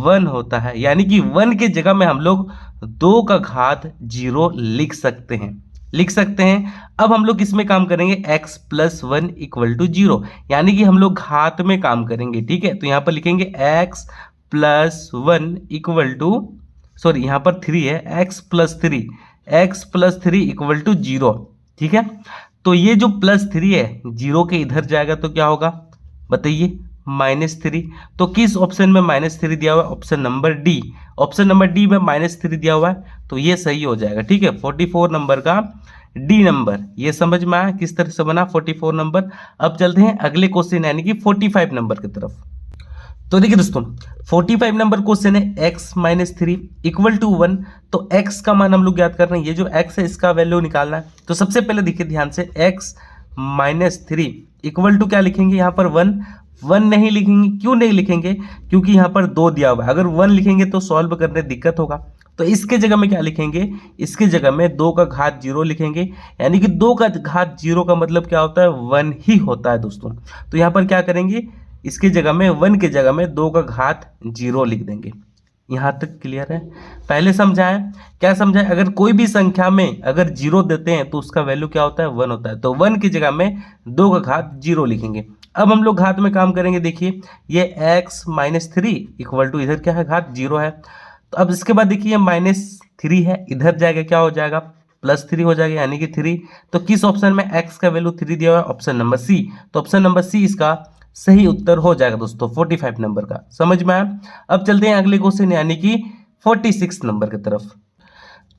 A: 1 होता है, यानी कि 1 के जगह में हम लोग 2 का घात 0 लिख सकते हैं। अब हम लोग किसमें काम करेंगे, x + 1 = 0, यानी कि हम लोग घात में काम करेंगे, ठीक है। तो यहाँ पर लिखेंगे x + 1 सॉरी यहाँ पर 3 है, x + 3 = 0, ठीक है। तो ये जो +3 है 0 के इधर जाएगा तो क्या होगा बताइए, -3। तो किस ऑप्शन में -3 दिया हुआ है, ऑप्शन नंबर डी में -3 दिया हुआ है, तो ये सही हो जाएगा, ठीक है। 44 नंबर का डी नंबर, ये समझ में आया किस तरह से बना 44 नंबर। अब चलते हैं अगले क्वेश्चन यानी कि 45 नंबर की तरफ। तो देखिए दोस्तों 45 नंबर क्वेश्चन है, x - 3 = 1। तो x का मान हम लोग ज्ञात कर रहे हैं, ये जो x है इसका वैल्यू निकालना है। तो सबसे पहले देखिए ध्यान से, x - 3 = क्या लिखेंगे, यहाँ पर 1 नहीं लिखेंगे, क्यों नहीं लिखेंगे, क्योंकि यहाँ पर 2 दिया हुआ है। अगर 1 लिखेंगे तो सॉल्व करने दिक्कत होगा, तो इसके जगह में क्या लिखेंगे, इसके जगह में 2 का घात 0 लिखेंगे, यानी कि 2 का घात 0 का मतलब क्या होता है, 1 ही होता है दोस्तों। तो यहाँ पर क्या करेंगे, इसके जगह में 1 के जगह में 2 का घात 0 लिख देंगे। यहाँ तक क्लियर है, पहले समझाएं, क्या समझाएं, अगर कोई भी संख्या में अगर 0 देते हैं तो उसका वैल्यू क्या होता है, 1 होता है। तो 1 की जगह में 2 का घात 0 लिखेंगे। अब हम लोग घात में काम करेंगे, देखिए ये x - 3 = इधर क्या है, घात 0 है। तो अब इसके बाद देखिए -3 है, इधर जाएगा क्या हो जाएगा, +3 हो जाएगा, यानी कि 3। तो किस ऑप्शन में x का वैल्यू 3 दिया हुआ है, ऑप्शन नंबर सी। तो ऑप्शन नंबर सी इसका सही उत्तर हो जाएगा दोस्तों 45 नंबर का। समझ में आया। अब चलते हैं अगले क्वेश्चन यानी कि 46 नंबर की तरफ।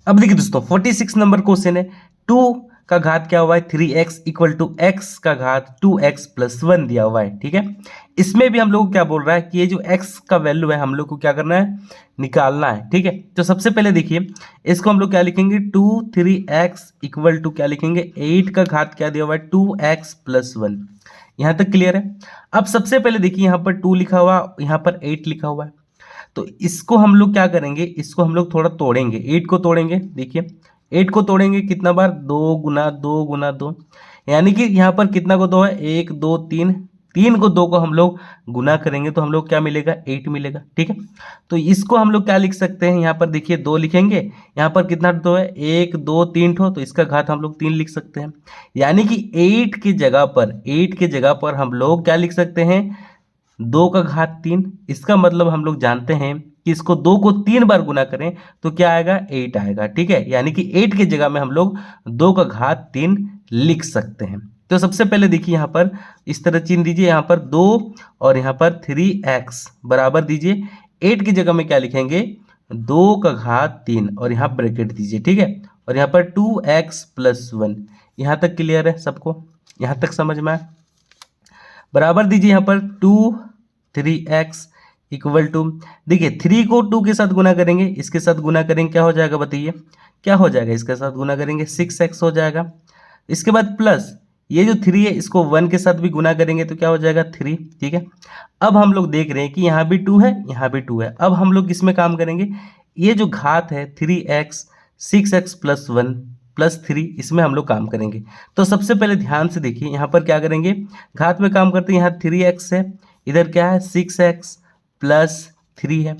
A: अब देखिए दोस्तों 46 नंबर क्वेश्चन है, 2 का घात क्या हुआ है, 3x = x का घात 2x + 1 दिया हुआ है, ठीक है। इसमें भी हम लोग क्या बोल रहा है कि ये जो x का वैल्यू है हम लोग को क्या करना है, निकालना है, ठीक है। तो सबसे पहले देखिए इसको हम लोग क्या लिखेंगे, 3x = क्या लिखेंगे, 8 का घात क्या दिया हुआ है, 2x + 1। यहाँ तक क्लियर है। अब सबसे पहले देखिए यहाँ पर 2 लिखा हुआ, यहाँ पर 8 लिखा हुआ है। तो इसको हम लोग क्या करेंगे, इसको हम लोग थोड़ा तोड़ेंगे, 8 को तोड़ेंगे। देखिए 8 को तोड़ेंगे कितना बार, 2 गुना 2 गुना 2, यानी कि यहाँ पर कितना को 2 है, 1 2 3, 3 को 2 को हम लोग गुना करेंगे तो हम लोग क्या मिलेगा, 8 मिलेगा, ठीक है। तो इसको हम लोग क्या लिख सकते हैं, यहाँ पर देखिए 2 लिखेंगे, यहाँ पर कितना 2 है, 1 2 3 ठो, तो इसका घात हम लोग 3 लिख सकते हैं। यानी कि 8 की जगह पर हम लोग क्या लिख सकते हैं, 2 का घात 3। इसका मतलब हम लोग जानते हैं कि इसको 2 को 3 बार गुना करें तो क्या आएगा, 8 आएगा, ठीक है। यानी कि 8 की जगह में हम लोग 2 का घात 3 लिख सकते हैं। तो सबसे पहले देखिए यहाँ पर इस तरह चिन्ह दीजिए, यहाँ पर 2 और यहाँ पर 3x बराबर दीजिए, 8 की जगह में क्या लिखेंगे, 2 का घात 3 और यहाँ ब्रैकेट दीजिए, ठीक है। और यहाँ पर 2x + 1। यहाँ तक क्लियर है सबको, यहाँ तक समझ में आया। बराबर दीजिए यहाँ पर 2 3x = देखिए 3 को 2 के साथ गुना करेंगे, इसके साथ गुना करेंगे क्या हो जाएगा बताइए, क्या हो जाएगा, इसके साथ गुना करेंगे 6x हो जाएगा। इसके बाद प्लस ये जो 3 है इसको 1 के साथ भी गुना करेंगे तो क्या हो जाएगा 3, ठीक है। अब हम लोग देख रहे हैं कि यहाँ भी 2 है, यहाँ भी 2 है। अब हम लोग किसमें काम करेंगे, ये जो घात है 3x 6x प्लस 1 प्लस 3, इसमें हम लोग काम करेंगे। तो सबसे पहले ध्यान से देखिए यहाँ पर क्या करेंगे, घात में काम करते हैं। यहाँ 3x है, इधर क्या है 6x प्लस 3 है।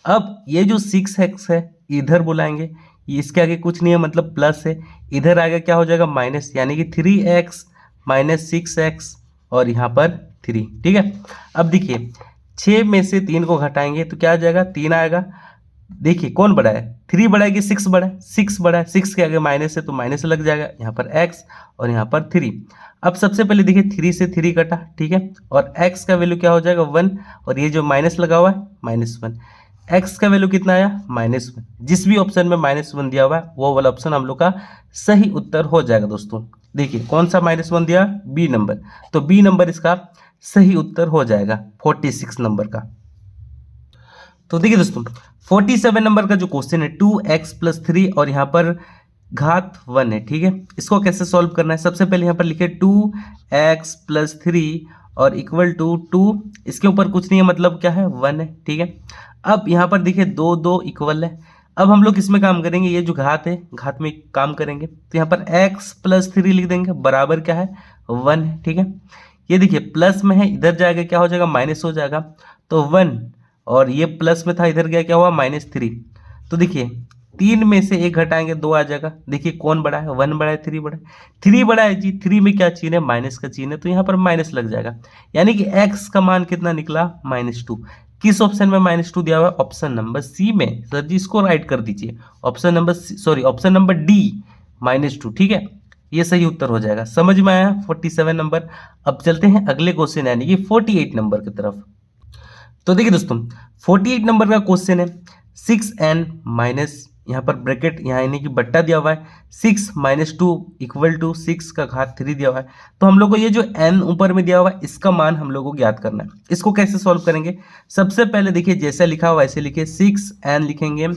A: अब ये जो 6x है इधर बुलाएंगे, इसके आगे कुछ नहीं है मतलब प्लस है, इधर आगे क्या हो जाएगा माइनस, यानी कि 3x माइनस 6x और यहाँ पर 3, ठीक है। अब देखिए 6 में से 3 को घटाएंगे तो क्या आ जाएगा 3 आएगा। देखिए कौन बड़ा है, 3 बड़ा है कि 6 बड़ा है, 6 बड़ा है, 6 के आगे माइनस है तो माइनस लग जाएगा, यहाँ पर x और यहाँ पर 3। अब सबसे पहले देखिए 3 से 3 कटा, ठीक है, और x का वैल्यू क्या हो जाएगा 1, और ये जो माइनस लगा हुआ है -1, x का वैल्यू कितना आया -1। जिस भी ऑप्शन में -1 दिया हुआ है वो वाला ऑप्शन हम लोग का सही उत्तर हो जाएगा दोस्तों। देखिए कौन सा -1 दिया, बी नंबर, तो बी नंबर इसका सही उत्तर हो जाएगा 46 नंबर का। तो देखिए दोस्तों 47 नंबर का जो क्वेश्चन है 2x प्लस 3 और यहाँ पर घात 1 है, ठीक है। इसको कैसे सॉल्व करना है, सबसे पहले यहाँ पर लिखे 2x प्लस 3 और इक्वल टू 2, इसके ऊपर कुछ नहीं है मतलब क्या है 1 है, ठीक है। अब यहाँ पर देखिए 2 2 इक्वल है। अब हम लोग किसमें काम करेंगे, ये जो घात है घात में काम करेंगे, तो यहाँ पर x प्लस 3 लिख देंगे, बराबर क्या है 1 है, ठीक है। ये देखिए प्लस में है, इधर जाएगा क्या हो जाएगा माइनस हो जाएगा, तो 1, और ये प्लस में था इधर गया क्या हुआ -3। तो देखिए 3 में से 1 घटाएंगे 2 आ जाएगा। देखिए कौन बड़ा है, 1 बड़ा है 3 बड़ा है, 3 बड़ा है जी, 3 में क्या चिन्ह है माइनस का चिन्ह है, तो यहाँ पर माइनस लग जाएगा, यानी कि x का मान कितना निकला -2। किस ऑप्शन में -2 दिया हुआ है, ऑप्शन नंबर सी में। सर जी इसको राइट कर दीजिए, ऑप्शन नंबर डी -2, ठीक है, ये सही उत्तर हो जाएगा। समझ में आया 47 नंबर। अब चलते हैं अगले क्वेश्चन यानी कि 48 नंबर की तरफ। तो देखिए दोस्तों 48 नंबर का क्वेश्चन है 6n माइनस, यहाँ पर ब्रैकेट यहाँ यानी कि बट्टा दिया हुआ है, 6 - 2 इक्वल टू 6 का घात 3 दिया हुआ है। तो हम लोग को ये जो n ऊपर में दिया हुआ है इसका मान हम लोग को ज्ञात करना है। इसको कैसे सॉल्व करेंगे, सबसे पहले देखिए जैसा लिखा हुआ वैसे लिखिए, 6n लिखेंगे,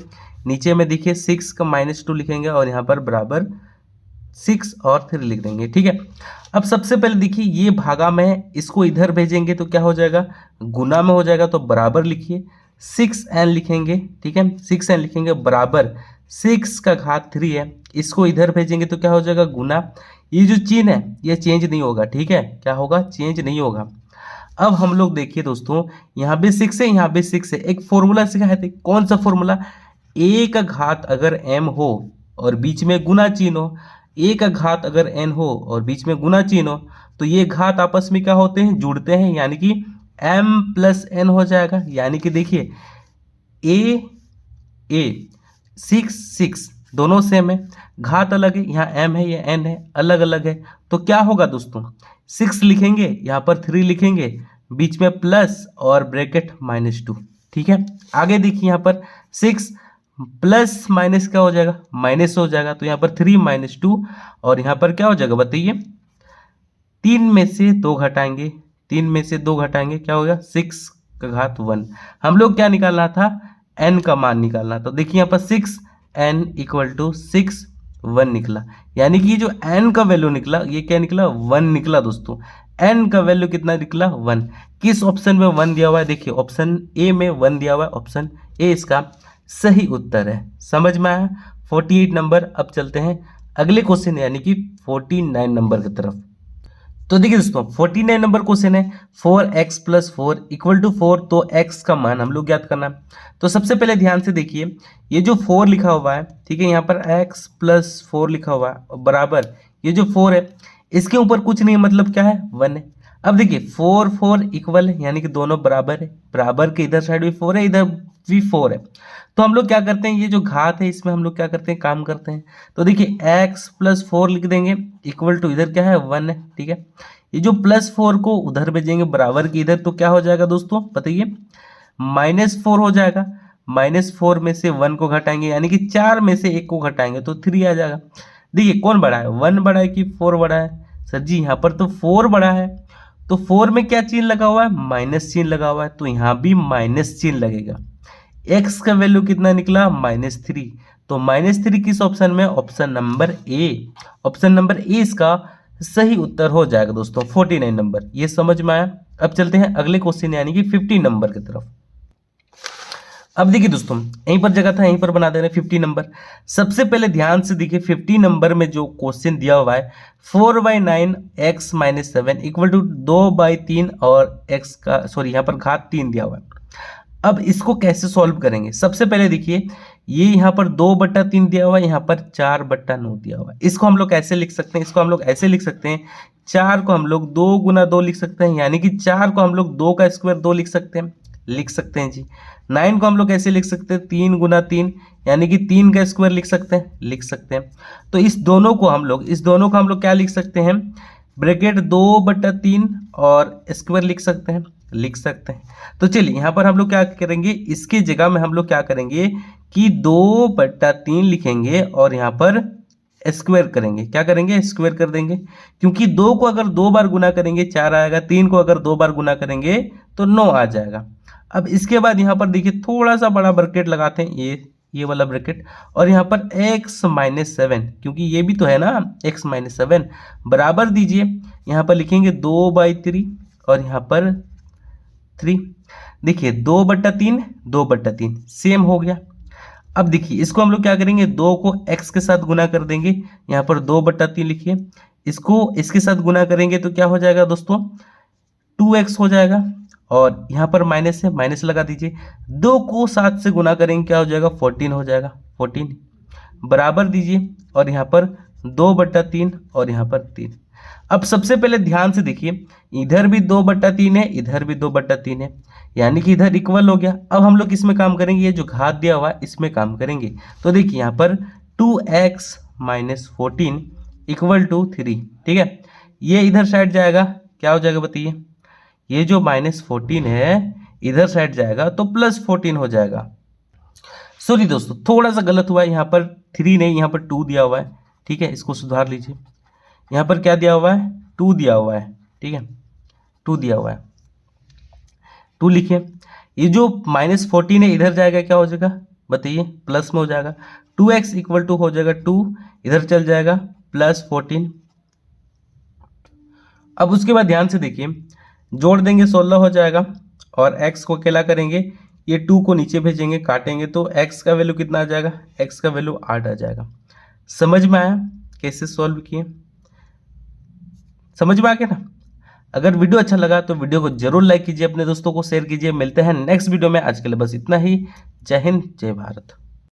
A: नीचे में देखिए 6 का -2 लिखेंगे और यहाँ पर बराबर 6 और 3 लिख देंगे, ठीक है। अब सबसे पहले देखिए ये भागा में, इसको इधर भेजेंगे तो क्या हो जाएगा गुना में हो जाएगा, तो बराबर लिखिए 6n लिखेंगे, ठीक है, 6n लिखेंगे बराबर 6 का घात 3 है, इसको इधर भेजेंगे तो क्या हो जाएगा गुना। ये जो चिन्ह है ये चेंज नहीं होगा, ठीक है, क्या होगा चेंज नहीं होगा। अब हम लोग देखिए दोस्तों यहाँ भी 6 है, यहाँ भी 6 है, एक फॉर्मूला सिखाए थे, कौन सा फॉर्मूला, a का घात अगर m हो और बीच में गुना चिन्ह हो, a का घात अगर n हो और बीच में गुना चिन्ह हो, तो ये घात आपस में क्या होते हैं जुड़ते हैं, यानी कि m प्लस n हो जाएगा। यानी कि देखिए a 6 दोनों सेम है, घात अलग है, यहाँ m है ये n है, अलग अलग है, तो क्या होगा दोस्तों 6 लिखेंगे, यहाँ पर 3 लिखेंगे, बीच में प्लस और ब्रैकेट -2, ठीक है। आगे देखिए यहाँ पर 6 प्लस माइनस क्या हो जाएगा माइनस हो जाएगा, तो यहाँ पर 3 - 2 और यहाँ पर क्या हो जाएगा बताइए, 3 में से 2 घटाएंगे, 3 में से 2 घटाएंगे क्या होगा 6 का घात 1। हम लोग क्या निकालना था n का मान निकालना, तो देखिए यहाँ पर 6n इक्वल टू 6 1 निकला, यानी कि ये जो n का वैल्यू निकला ये क्या निकला 1 निकला दोस्तों। n का वैल्यू कितना निकला 1। किस ऑप्शन में 1 दिया हुआ है, देखिए ऑप्शन ए में 1 दिया हुआ है, ऑप्शन ए इसका सही उत्तर है। समझ में आया 48 नंबर। अब चलते हैं अगले क्वेश्चन यानी कि 49 नंबर की तरफ। तो देखिए दोस्तों 49 नंबर क्वेश्चन है 4x प्लस 4 इक्वल टू 4, तो x का मान हम लोग ज्ञात करना है। तो सबसे पहले ध्यान से देखिए ये जो 4 लिखा हुआ है, ठीक है, यहाँ पर x प्लस 4 लिखा हुआ है बराबर ये जो 4 है इसके ऊपर कुछ नहीं मतलब क्या है 1 है। अब देखिए 4 4 इक्वल है, यानी कि दोनों बराबर है, बराबर के इधर साइड भी 4 है इधर भी 4 है, तो हम लोग क्या करते हैं ये जो घात है इसमें हम लोग क्या करते हैं काम करते हैं। तो देखिए x प्लस 4 लिख देंगे इक्वल टू इधर क्या है 1 है, ठीक है। ये जो प्लस 4 को उधर भेजेंगे बराबर के इधर, तो क्या हो जाएगा दोस्तों बताइए -4 हो जाएगा। -4 में से 1 को घटाएंगे यानी कि 4 में से 1 को घटाएंगे तो 3 आ जाएगा। देखिए कौन बड़ा है 1 बड़ा है कि 4 बड़ा है, सर जी यहाँ पर तो 4 बड़ा है, तो 4 में क्या चिन्ह लगा हुआ है माइनस चिन्ह लगा हुआ है, तो यहाँ भी माइनस चिन्ह लगेगा। x का वैल्यू कितना निकला -3, तो -3 किस ऑप्शन में, option number A. Option number A इसका सही उत्तर हो जाएगा दोस्तों 49 नंबर। ये समझ में आया। अब चलते हैं अगले क्वेश्चन यानी कि 50 नंबर की तरफ। अब देखिए दोस्तों, यहीं पर जगह था, यहीं पर बना दे रहे हैं 50 नंबर। सबसे पहले ध्यान से देखिए 50 नंबर में जो क्वेश्चन दिया हुआ है 4/9 x माइनस 7 इक्वल टू 2/3 और x का सॉरी यहाँ पर घात 3 दिया हुआ है। अब इसको कैसे सॉल्व करेंगे? सबसे पहले देखिए ये यहाँ पर 2/3 दिया हुआ है, यहाँ पर 4/9 दिया हुआ है। इसको हम लोग कैसे लिख सकते हैं? इसको हम लोग ऐसे लिख सकते हैं, 4 को हम लोग 2 गुना 2 लिख सकते हैं, यानी कि 4 को हम लोग 2 का स्क्वायर 2 लिख सकते हैं जी। 9 को हम लोग कैसे लिख सकते हैं? 3 गुना 3 यानी कि 3 का स्क्वायर लिख सकते हैं। तो इस दोनों को हम लोग क्या लिख सकते हैं? ब्रैकेट 2/3 और स्क्वायर लिख सकते हैं। तो चलिए यहाँ पर हम लोग क्या करेंगे, इसकी जगह में हम लोग क्या करेंगे कि 2/3 लिखेंगे और यहाँ पर स्क्वायर करेंगे। क्या करेंगे? स्क्वायर कर देंगे, क्योंकि 2 को अगर 2 बार गुना करेंगे 4 आएगा, 3 को अगर 2 बार गुना करेंगे तो 9 आ जाएगा। अब इसके बाद यहाँ पर देखिए थोड़ा सा बड़ा ब्रैकेट लगाते हैं, ये वाला ब्रैकेट, और यहाँ पर x माइनस 7, क्योंकि ये भी तो है ना x माइनस 7, बराबर दीजिए। यहाँ पर लिखेंगे 2/3 और यहाँ पर 3। देखिए 2/3 सेम हो गया। अब देखिए इसको हम लोग क्या करेंगे, 2 को x के साथ गुना कर देंगे, यहाँ पर 2/3 लिखिए। इसको इसके साथ गुना करेंगे तो क्या हो जाएगा दोस्तों? 2x हो जाएगा, और यहाँ पर माइनस है, माइनस लगा दीजिए। 2 को 7 से गुना करेंगे क्या हो जाएगा? 14 हो जाएगा। 14 बराबर दीजिए, और यहाँ पर 2/3 और यहाँ पर 3। अब सबसे पहले ध्यान से देखिए, इधर भी 2/3 है, इधर भी 2/3 है, यानी कि इधर इक्वल हो गया। अब हम लोग किसमें काम करेंगे? ये जो घात दिया हुआ है इसमें काम करेंगे। तो देखिए यहाँ पर 2x माइनस 14 इक्वल टू 3, ठीक है। ये इधर साइड जाएगा, क्या हो जाएगा बताइए? ये जो -14 है इधर साइड जाएगा तो +14 हो जाएगा। सॉरी दोस्तों, थोड़ा सा गलत हुआ है, यहाँ पर 3 नहीं, यहाँ पर 2 दिया हुआ है, ठीक है, इसको सुधार लीजिए। यहाँ पर क्या दिया हुआ है? 2 दिया हुआ है, ठीक है, 2 दिया हुआ है, 2 लिखिए। ये जो -14 है इधर जाएगा, क्या हो जाएगा बताइए? प्लस में हो जाएगा। 2x इक्वल टू हो जाएगा 2, इधर चल जाएगा +14। अब उसके बाद ध्यान से देखिए, जोड़ देंगे 16 हो जाएगा, और x को अकेला करेंगे, ये 2 को नीचे भेजेंगे, काटेंगे तो x का वैल्यू कितना आ जाएगा? x का वैल्यू 8 आ जाएगा। समझ में आया कैसे सॉल्व किए? समझ में आ गया ना? अगर वीडियो अच्छा लगा तो वीडियो को जरूर लाइक कीजिए, अपने दोस्तों को शेयर कीजिए। मिलते हैं नेक्स्ट वीडियो में, आज के लिए बस इतना ही। जय हिंद, जय भारत।